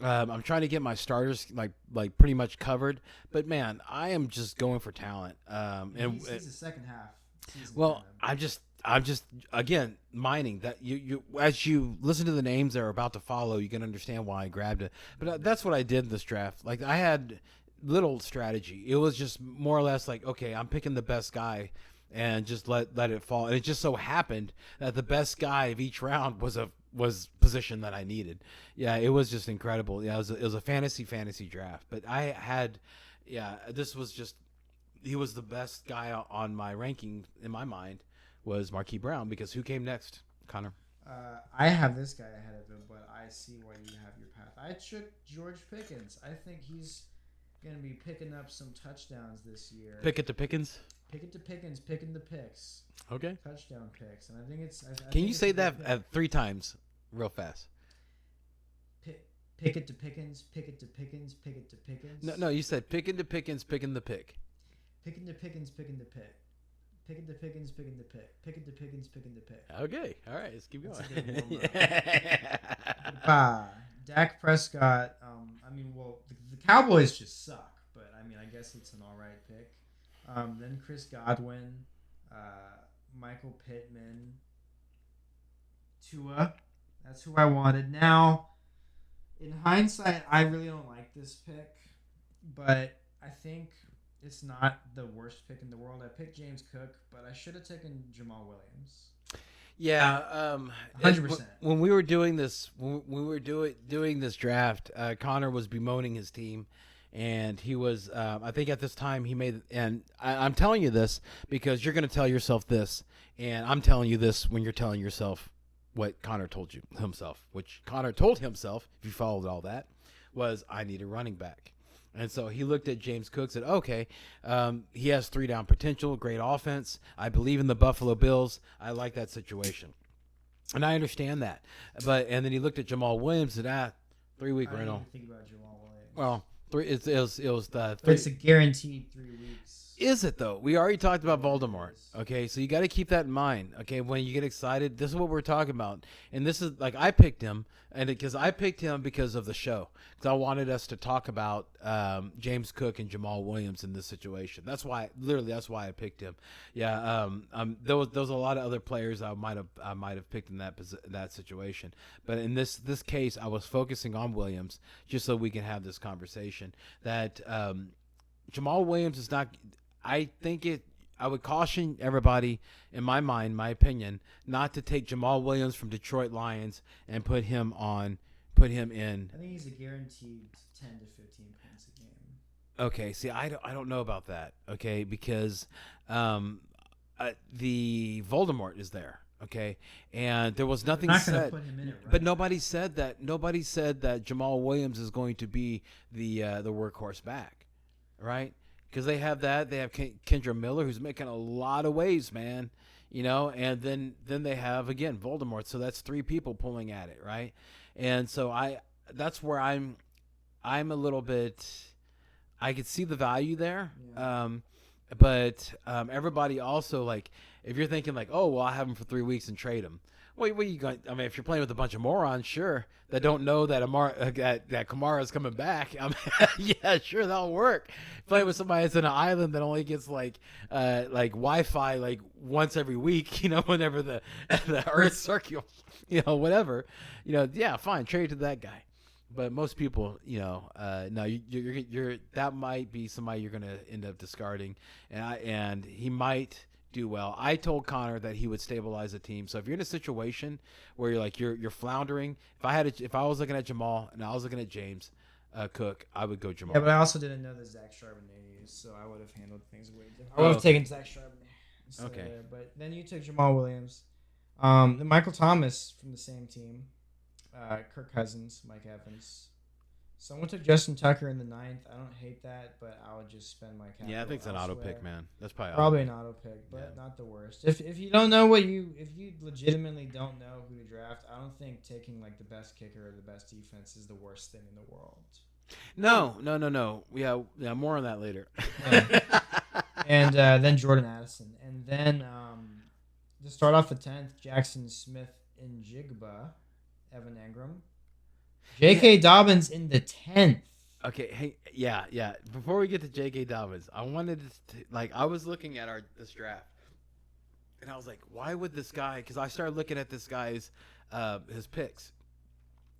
I'm trying to get my starters like pretty much covered, but man, I am just going for talent. And he's the second half season. Well, I'm just again mining that you as you listen to the names that are about to follow, you can understand why I grabbed it. But that's what I did in this draft. Like I had little strategy. It was just more or less like, okay, I'm picking the best guy and just let it fall. And it just so happened that the best guy of each round was position that I needed. Yeah, it was just incredible. Yeah, it was a fantasy draft. But this was just, he was the best guy on my ranking in my mind was Marquise Brown, because who came next, Connor? I have this guy ahead of him, but I see why you have your path. I took George Pickens. I think he's going to be picking up some touchdowns this year. Pickett to Pickens? Pickett to Pickens, picking the picks. Okay. Touchdown picks. And I think it's... Can you say that 3 times real fast? Pickett to Pickens, Pickett to Pickens, Pickett to Pickens. No, you said Pickett to Pickens, picking the pick. Picking to Pickens, picking the pick. Picking to Pickens, picking the pick. Picking to Pickens, picking the pick. Okay. All right. Let's keep going. Dak Prescott. The Cowboys just suck, but I guess it's an all right pick. Then Chris Godwin, Michael Pittman, Tua. That's who I wanted. Now, in hindsight, I really don't like this pick, but I think it's not the worst pick in the world. I picked James Cook, but I should have taken Jamal Williams. Yeah, 100%. When we were doing this, doing this draft, Connor was bemoaning his team, and he was. I think at this time he made. And I'm telling you this because you're going to tell yourself this, and I'm telling you this when you're telling yourself what Connor told you himself. Which Connor told himself, if you followed all that, was I need a running back. And so he looked at James Cook, said, okay, he has 3 down potential, great offense. I believe in the Buffalo Bills. I like that situation. And I understand that. And then he looked at Jamal Williams and 3-week rental. I didn't think about Jamal Williams. Well, it was the 3. But it's a guaranteed 3 weeks. Is it though? We already talked about Voldemort. Okay, so you got to keep that in mind. Okay, when you get excited, this is what we're talking about, and this is like I picked him, and because I picked him because of the show, because I wanted us to talk about James Cook and Jamal Williams in this situation. That's why I picked him. Yeah, there was a lot of other players I might have picked in that situation, but in this case, I was focusing on Williams just so we can have this conversation. That Jamal Williams is not. I I would caution everybody, in my mind, my opinion, not to take Jamal Williams from Detroit Lions and put him in. I think he's a guaranteed 10 to 15 points a game. Okay, see, I don't know about that. Okay, because the Voldemort is there. Okay, and there was nothing They're not said. going to put him in it, right? But nobody said that. Nobody said that Jamal Williams is going to be the workhorse back, right? Because they have that. They have Kendra Miller, who's making a lot of waves, man. And then they have again Voldemort. So that's three people pulling at it, right? And so that's where I'm a little bit. I could see the value there. Yeah. But everybody also, like, if you're thinking like, oh, well, I have him for 3 weeks and trade him. Well, what you got? I mean, if you're playing with a bunch of morons, sure, that don't know that that Kamara's coming back. I mean, yeah, sure, that'll work. Playing with somebody that's in an island that only gets like Wi-Fi like once every week, whenever the Earth circle, whatever, yeah, fine, trade to that guy. But most people, no, you're that might be somebody you're gonna end up discarding, and he might do well. I told Connor that he would stabilize the team. So if you're in a situation where you're floundering, if I was looking at Jamal and I was looking at James Cook, I would go Jamal. Yeah, but I also didn't know that Zach Charbonnet used, so I would have handled things way different. I would have taken Zach Charbonnet. Okay. There, but then you took Jamal Williams, Michael Thomas from the same team. Kirk Cousins, Mike Evans. Someone took Justin Tucker in the 9th. I don't hate that, but I would just spend my capital. Yeah, I think it's an auto pick, man. That's probably an auto pick, but not the worst. If you don't know if you legitimately don't know who to draft, I don't think taking like the best kicker or the best defense is the worst thing in the world. No. Yeah, more on that later. Yeah. And then Jordan Addison, and then to start off the 10th, Jackson Smith and Jigba. Evan Engram. J.K. Dobbins in the 10th. Okay, hey, yeah. Before we get to J.K. Dobbins, I wanted to, I was looking at this draft, and I was like, why would this guy, because I started looking at this guy's, his picks.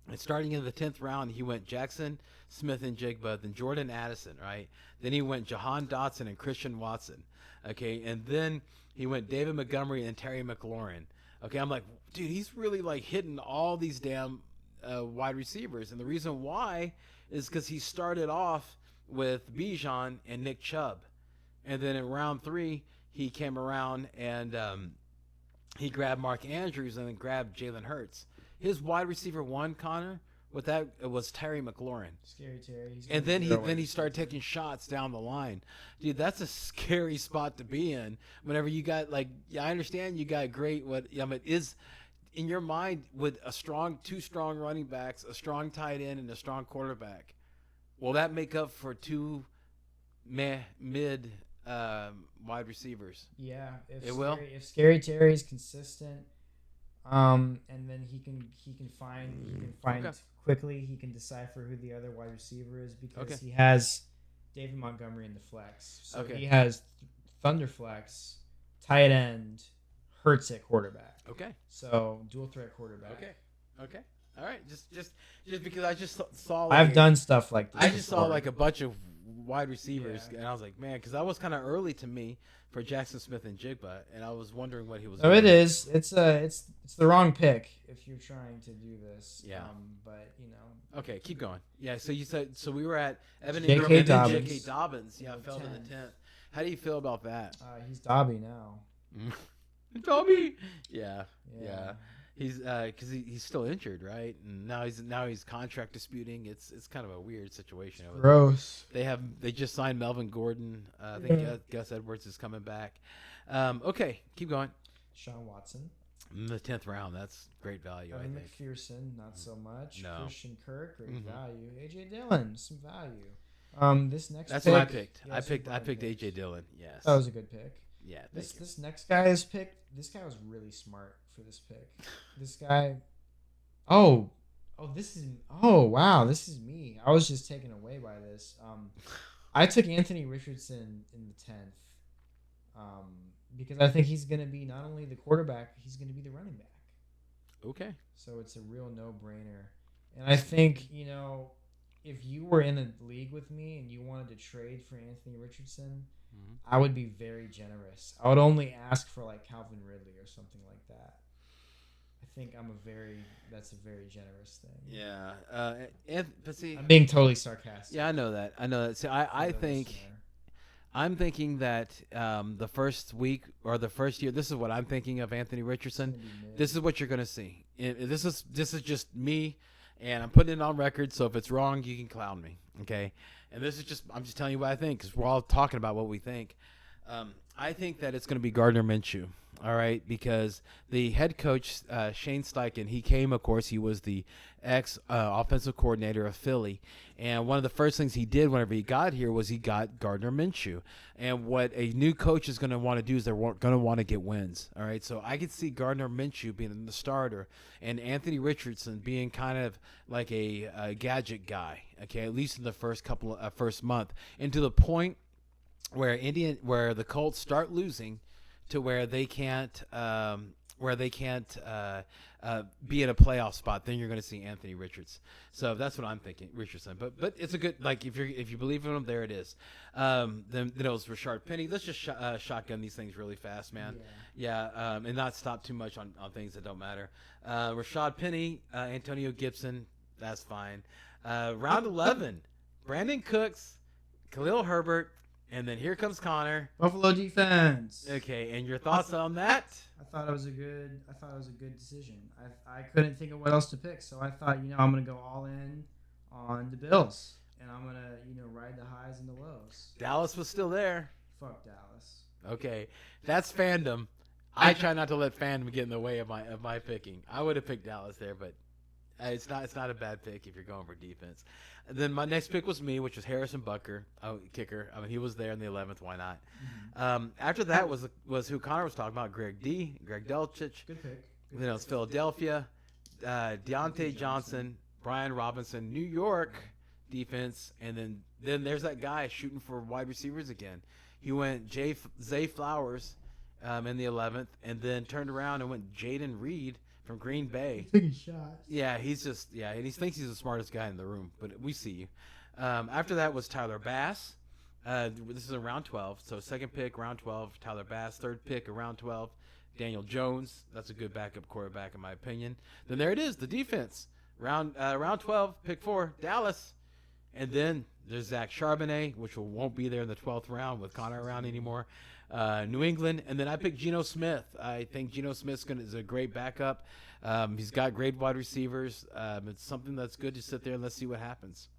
And starting in the 10th round, he went Jackson, Smith, and Jigba, then Jordan Addison, right? Then he went Jahan Dotson and Christian Watson, okay? And then he went David Montgomery and Terry McLaurin. Okay, I'm like, dude, he's really hitting all these damn wide receivers, and the reason why is because he started off with Bijan and Nick Chubb, and then in round 3 he came around and he grabbed Mark Andrews and then grabbed Jalen Hurts. His wide receiver 1, Connor, with that it was Terry McLaurin. Scary Terry. And then he started taking shots down the line. Dude, that's a scary spot to be in. Whenever you got I understand you got great is in your mind with two strong running backs, a strong tight end, and a strong quarterback. Will that make up for two mid wide receivers? Yeah, will. If Scary Terry's consistent, and then he can find okay. quickly. He can decipher who the other wide receiver is because he has David Montgomery in the flex. So he has Thunder flex, tight end, Hurts at quarterback. Okay. So dual threat quarterback. Okay. All right. Just because I just saw. I've done stuff like this. I just saw a bunch of wide receivers, and I was like, man, because that was kind of early to me for Jackson Smith and Jigba, and I was wondering what he was. Oh, it is. It's the wrong pick if you're trying to do this. Yeah. But Okay, keep going. Yeah. So you said we were at Evan J.K. Dobbins. J.K. Dobbins. Yeah, fell to the 10th. How do you feel about that? He's Dobby now. Dobby. Yeah. He's because he's still injured, right? And now he's contract disputing. It's kind of a weird situation. Gross. They just signed Melvin Gordon. I think Gus Edwards is coming back. Okay, keep going. Sean Watson. In the 10th round, that's great value. I think. McPherson, not so much. No. Christian Kirk, great value. AJ Dillon, some value. This next. That's pick, what I picked. I picked AJ Dillon. Yes. That was a good pick. Yeah. This next guy is picked. This guy was really smart for this pick. This guy. Oh, this is. Oh, wow. This is me. I was just taken away by this. I took Anthony Richardson in the 10th. Because I think he's going to be not only the quarterback, he's going to be the running back. Okay. So it's a real no-brainer. And I think, if you were in a league with me and you wanted to trade for Anthony Richardson, Mhm. I would be very generous. I would only ask for like Calvin Ridley or something like that. I think that's a very generous thing. Yeah. But see, I'm being totally sarcastic. yeah, I know that. I know that. See, I for the think listener. I'm thinking that the first week or the first year. This is what I'm thinking of Anthony It's Richardson. gonna be mid. This is what you're gonna see. This is just me, and I'm putting it on record. So if it's wrong, you can clown me, okay? And I'm just telling you what I think because we're all talking about what we think. I think that it's going to be Gardner Minshew, all right, because the head coach Shane Steichen, he came, of course, he was the ex offensive coordinator of Philly, and one of the first things he did whenever he got here was he got Gardner Minshew. And what a new coach is going to want to do is they're going to want to get wins. All right. So I could see Gardner Minshew being the starter and Anthony Richardson being kind of like a gadget guy. Okay. At least in the first month, and to the point where the Colts start losing to where they can't be in a playoff spot, then you're going to see Anthony Richards. So that's what I'm thinking, Richardson. But it's a good, like, if you believe in him, there it is. Then it was Rashard Penny. Let's just shotgun these things really fast, man. Yeah, and not stop too much on things that don't matter. Rashad Penny, Antonio Gibson, that's fine. Round 11, Brandon Cooks, Khalil Herbert, and then here comes Connor. Buffalo defense. Okay, and your thoughts on that? I thought it was a good decision. I couldn't think of what else to pick, so I thought, I'm gonna go all in on the Bills, and I'm gonna ride the highs and the lows. Dallas was still there. Fuck Dallas. Okay, that's fandom. I try not to let fandom get in the way of my picking. I would have picked Dallas there, but it's not a bad pick if you're going for defense. And then my next pick was me, which was Harrison Butker, kicker. I mean, he was there in the 11th. Why not? Mm-hmm. After that was who Connor was talking about, Greg Dulcich. Good pick. Then it was Philadelphia, Deontay Johnson, Brian Robinson, New York defense, and then there's that guy shooting for wide receivers again. He went Zay Flowers in the 11th, and then turned around and went Jaden Reed from Green Bay. Taking shots. Yeah, and he thinks he's the smartest guy in the room, but we see you. After that was Tyler Bass. This is in round 12, so second pick, round 12, Tyler Bass. Third pick, around 12, Daniel Jones. That's a good backup quarterback in my opinion. Then there it is, the defense. Round 12, pick 4, Dallas. And then there's Zach Charbonnet, which won't be there in the 12th round with Connor around anymore. New England, and then I picked Geno Smith. I think Geno Smith is a great backup. He's got great wide receivers. It's something that's good to sit there and let's see what happens.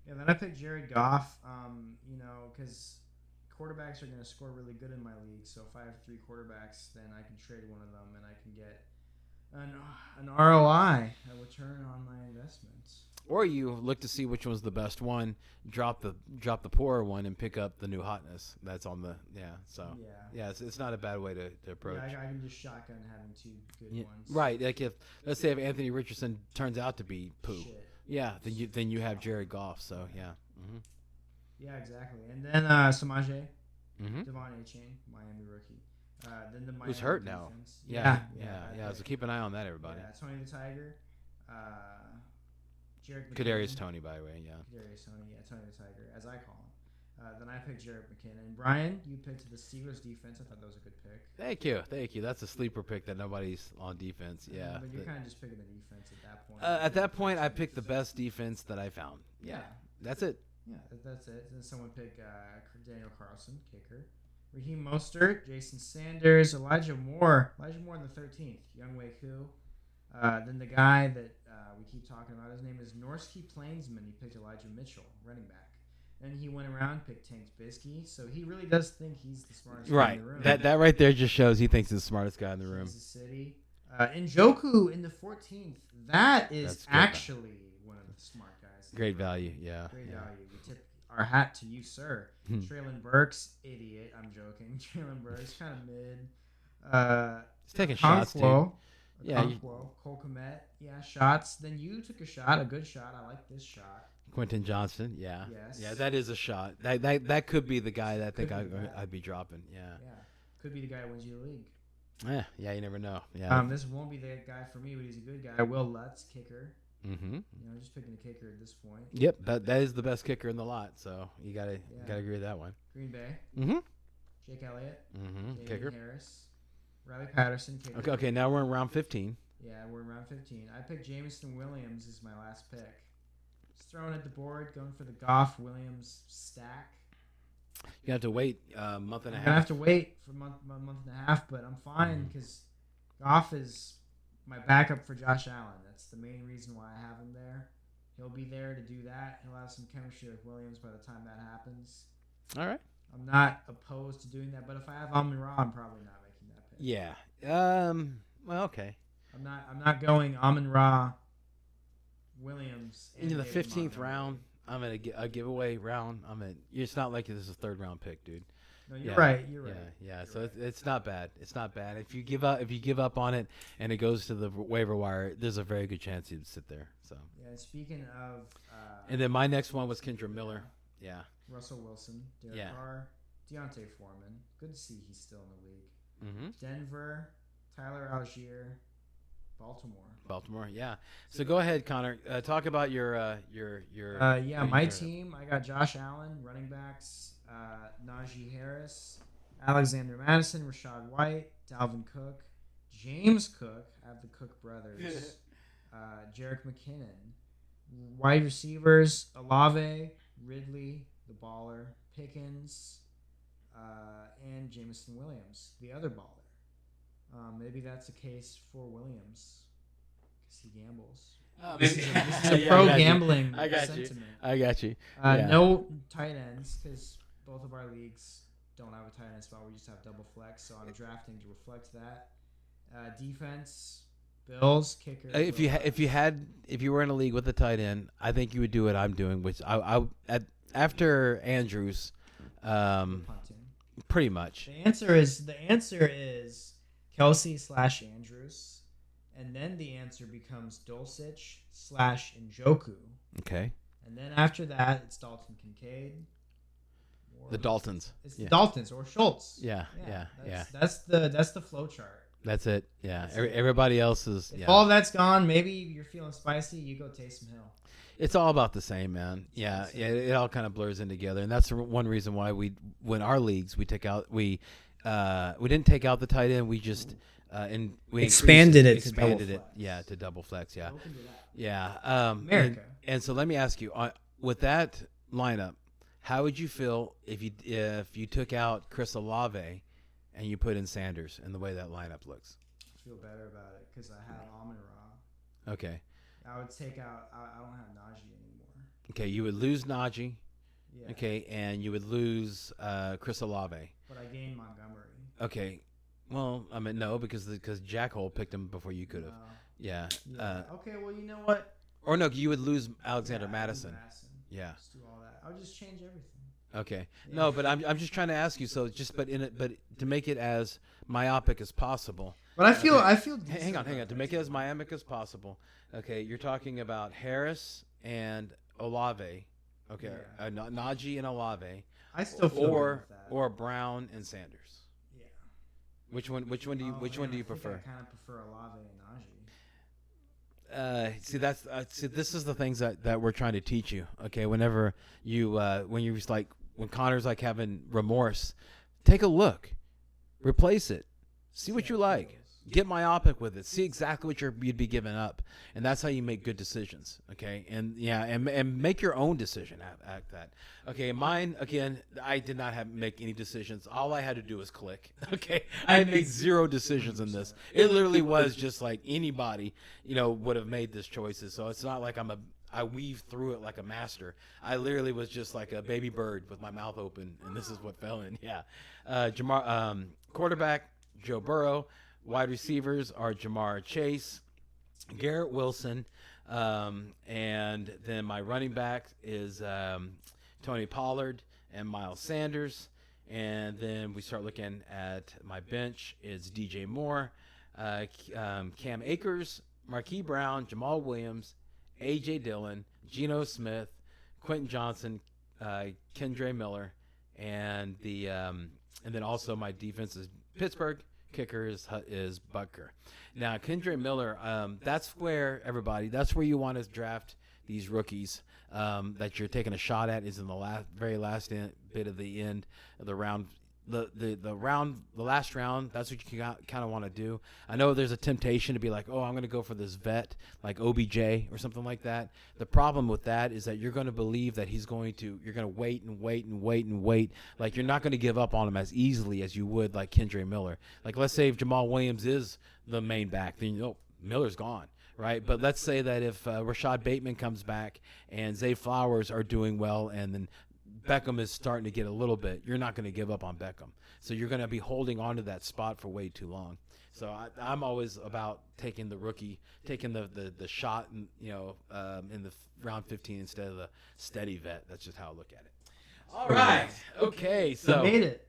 Yeah, then I picked Jared Goff, because quarterbacks are going to score really good in my league. So if I have 3 quarterbacks, then I can trade one of them and I can get an ROI, a return on my investments. Or you look to see which one's the best one, drop the poorer one, and pick up the new hotness that's on the it's not a bad way to approach. Yeah, I can just shotgun having 2 good ones. Right, like if let's say if Anthony Richardson turns out to be poo, Shit. yeah, then you have Jared Goff. So yeah, yeah, exactly. And then Samaje, Devon Achane, Miami rookie. Then the Miami who's hurt defense. now? Yeah. So keep an eye on that, everybody. Yeah, Tony the Tiger. Jarek Kadarius Toney, by the way, yeah. Kadarius Toney, Tony the Tiger, as I call him. Then I picked Jarek McKinnon. Brian, you picked the Steelers defense. I thought that was a good pick. Thank you. That's a sleeper pick that nobody's on defense. Yeah. But you're kind of just picking the defense at that point. At that point, I picked the best defense that I found. Yeah. That's it. Yeah, that's it. Then someone picked Daniel Carlson, kicker. Raheem Mostert, Jason Sanders, Elijah Moore in the 13th. Younghoe Koo. Then the guy that we keep talking about, his name is Norsky Plainsman. He picked Elijah Mitchell, running back. Then he went around, picked Tank Bigsby. So he really does think he's the smartest guy in the room. That right there just shows he thinks he's the smartest guy in the room. Kansas City. Njoku in the 14th. That's actually one of the smart guys. Great value, yeah. Great value. We tip our hat to you, sir. Traylon Burks, idiot. I'm joking. Traylon Burks, kind of mid. He's taking shots, dude. Yeah, Cole Kmet, shots. Then you took a good shot. I like this shot. Quentin Johnston, yeah. Yes. Yeah, that is a shot. That could be the guy that I think I'd be dropping, yeah. Yeah, could be the guy who wins you the league. Yeah, you never know. Yeah. This won't be the guy for me, but he's a good guy. Will Lutz, kicker. Mm-hmm. Just picking a kicker at this point. Yep, that is the best kicker in the lot. So you gotta agree with that one. Green Bay. Mm-hmm. Jake Elliott. Mm-hmm. Damien Kicker. Harris. Riley Patterson. Kicker. Okay. Now we're in round 15. Yeah, we're in round 15. I picked Jameson Williams as my last pick. Just throwing at the board, going for the Goff Williams stack. You have to wait a month and a half. I'm gonna have to wait for a month and a half, but I'm fine because Goff is my backup for Josh Allen. That's the main reason why I have him there. He'll be there to do that. He'll have some chemistry with Williams by the time that happens. All right. I'm not opposed to doing that, but if I have Amon-Ra, I'm probably not making that pick. Yeah. Well, okay. I'm not going Amon-Ra, Williams. In the 15th round, I'm in a giveaway round. It's not like this is a third round pick, dude. No, you're right. Yeah. So it's not bad. It's not bad. If you give up on it and it goes to the waiver wire, there's a very good chance you'd sit there. So. Yeah. Speaking of. And then my next one was Kendra Miller. Yeah. Russell Wilson, Derek Carr, Deontay Foreman. Good to see he's still in the league. Mm-hmm. Denver, Tyler Algier, Baltimore. Yeah. So go ahead, Connor. Talk about your my team. I got Josh Allen, running backs, Najee Harris, Alexander Madison, Rashad White, Dalvin Cook, James Cook. I have the Cook brothers. Jerick McKinnon. Wide receivers: Olave, Ridley, the baller, Pickens, and Jameson Williams, the other baller. Maybe that's a case for Williams because he gambles. This is a pro gambling sentiment. I got you. No tight ends because both of our leagues don't have a tight end spot. We just have double flex, so I'm drafting to reflect that. Defense, Bills, kicker. If you were in a league with a tight end, I think you would do what I'm doing, which after Andrews, pretty much. The answer is Kelsey/Andrews, and then the answer becomes Dulcich/Njoku. Okay. And then after that, it's Dalton Kincaid. The Daltons. It's the Daltons or Schultz. Yeah. That's the flow chart. That's it. Yeah. Everybody else is. If all that's gone, maybe you're feeling spicy. You go Taysom Hill. It's all about the same, man. Yeah. It all kind of blurs in together, and that's one reason why we our leagues we didn't take out the tight end. We just we expanded it. To double flex. Yeah. Yeah. America. And so let me ask you, with that lineup, how would you feel if you took out Chris Olave and you put in Sanders and the way that lineup looks? I feel better about it because I have Amon-Ra. Okay. I would take out. I don't have Najee anymore. Okay, you would lose Najee. Yeah. Okay, and you would lose Chris Olave. But I gained Montgomery. Okay. Well, I mean no, because Jackhole picked him before you could have. Yeah. Okay. Well, you know what? Or no, you would lose Alexander Madison. Yeah. Just do all that. I would just change everything. Okay. Yeah. No, but I'm just trying to ask you. So but to make it as myopic as possible. But I feel. Hang on. To make it as myopic as possible. Okay, you're talking about Harris and Olave. Okay, yeah. Najee and Olave. I still feel or Brown and Sanders. Yeah. Which one do you prefer? I kind of prefer Olave and Najee. This is the things that we're trying to teach you. Okay, whenever you when Connor's like having remorse, take a look, replace it, see what you like. Get myopic with it. See exactly what you'd be giving up, and that's how you make good decisions. Okay, and make your own decision at that. Okay, mine again. I did not make any decisions. All I had to do was click. Okay, I made zero decisions in this. It literally was just like anybody, would have made this choices. So it's not like I weave through it like a master. I literally was just like a baby bird with my mouth open, and this is what fell in. Yeah, quarterback Joe Burrow. Wide receivers are Jamar Chase, Garrett Wilson, and then my running back is Tony Pollard and Miles Sanders. And then we start looking at my bench is DJ Moore, Cam Akers, Marquise Brown, Jamal Williams, A.J. Dillon, Geno Smith, Quentin Johnson, Kendre Miller, and then also my defense is Pittsburgh, Kicker is Butker. Now, Kendre Miller, that's where that's where you want to draft these rookies that you're taking a shot at is in the very last bit of the end of the round. The last round, that's what you kind of want to do. I know there's a temptation to be like, oh, I'm going to go for this vet like OBJ or something like that. The problem with that is that you're going to believe that you're going to wait and wait and wait and wait. Like you're not going to give up on him as easily as you would like Kendre Miller. Like let's say if Jamal Williams is the main back, then Miller's gone. Right, but let's say that if Rashad Bateman comes back and Zay Flowers are doing well and then Beckham is starting to get a little bit, you're not going to give up on Beckham. So you're going to be holding on to that spot for way too long. So I'm always about taking the rookie, taking the shot, in the round 15 instead of the steady vet. That's just how I look at it. All right. Okay. So we made it.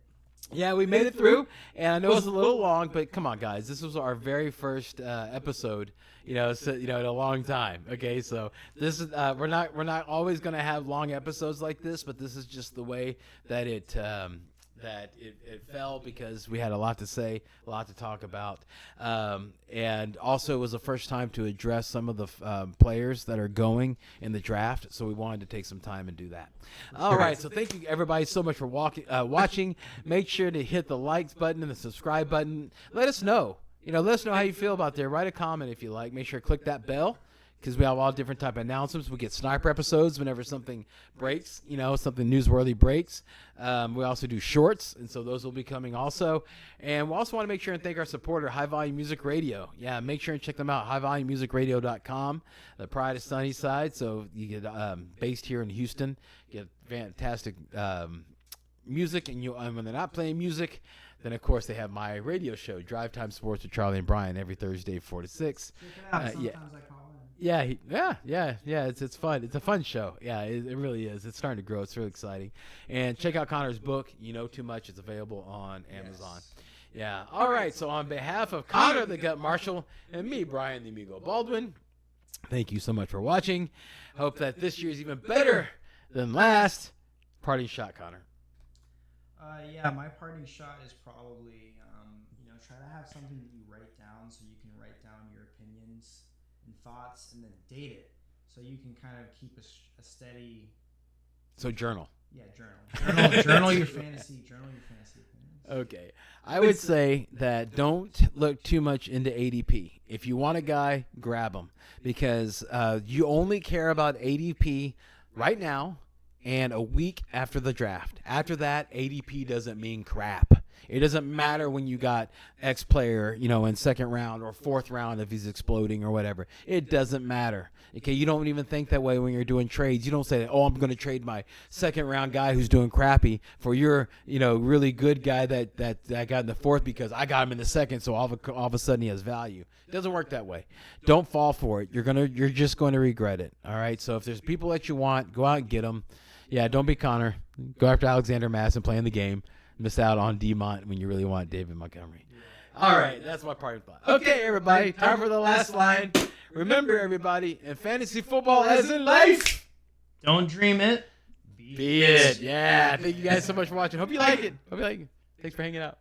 Yeah, we made it through, and I know it's a little long, but come on, guys, this was our very first episode, in a long time. Okay, so this is we're not always going to have long episodes like this, but this is just the way that it fell because we had a lot to say, a lot to talk about, and also it was the first time to address some of the players that are going in the draft, so we wanted to take some time and do that. All right, so thank you everybody so much for watching. Make sure to hit the likes button and the subscribe button. Let us know. Let us know how you feel about there. Write a comment if you like. Make sure to click that bell, because we have all different type of announcements. We get sniper episodes whenever something breaks, something newsworthy breaks. We also do shorts, and so those will be coming also. And we also want to make sure and thank our supporter, High Volume Music Radio. Yeah, make sure and check them out, highvolumemusicradio.com, the pride of Sunnyside. So you get based here in Houston, get fantastic music, and when they're not playing music, then, of course, they have my radio show, Drive Time Sports with Charlie and Brian, every Thursday, 4 to 6. Check it out. Sometimes I call in. Yeah. It's fun. It's a fun show. Yeah, it really is. It's starting to grow. It's really exciting. And check out Connor's book, You Know Too Much. It's available on Amazon. Yes. Yeah. All right. So on behalf of Connor, the Gut Marshal, and me, Brian, the Amigo Baldwin, thank you so much for watching. Hope that this year is even better than last. Parting shot, Connor. My parting shot is probably, try to have something that you write down so you can write down your opinions and thoughts and then date it so you can kind of keep a steady. So journal. Yeah, journal your fantasy opinions. Okay. I would say that don't look too much into ADP. If you want a guy, grab him because you only care about ADP right now and a week after the draft. After that, ADP doesn't mean crap. It doesn't matter when you got X player, in second round or fourth round if he's exploding or whatever. It doesn't matter. Okay, you don't even think that way when you're doing trades. You don't say, "Oh, I'm going to trade my second round guy who's doing crappy for your, really good guy that I got in the fourth because I got him in the second, so all of a sudden he has value." It doesn't work that way. Don't fall for it. You're just going to regret it. All right. So if there's people that you want, go out and get them. Yeah, don't be Connor. Go after Alexander Madison playing the game. Miss out on Demont when you really want David Montgomery. All right, that's my parting thought. Okay, everybody, time for the last line. Remember, everybody, in fantasy football as in life, don't dream it, be it. Yeah, thank you guys so much for watching. Hope you like it. Thanks for hanging out.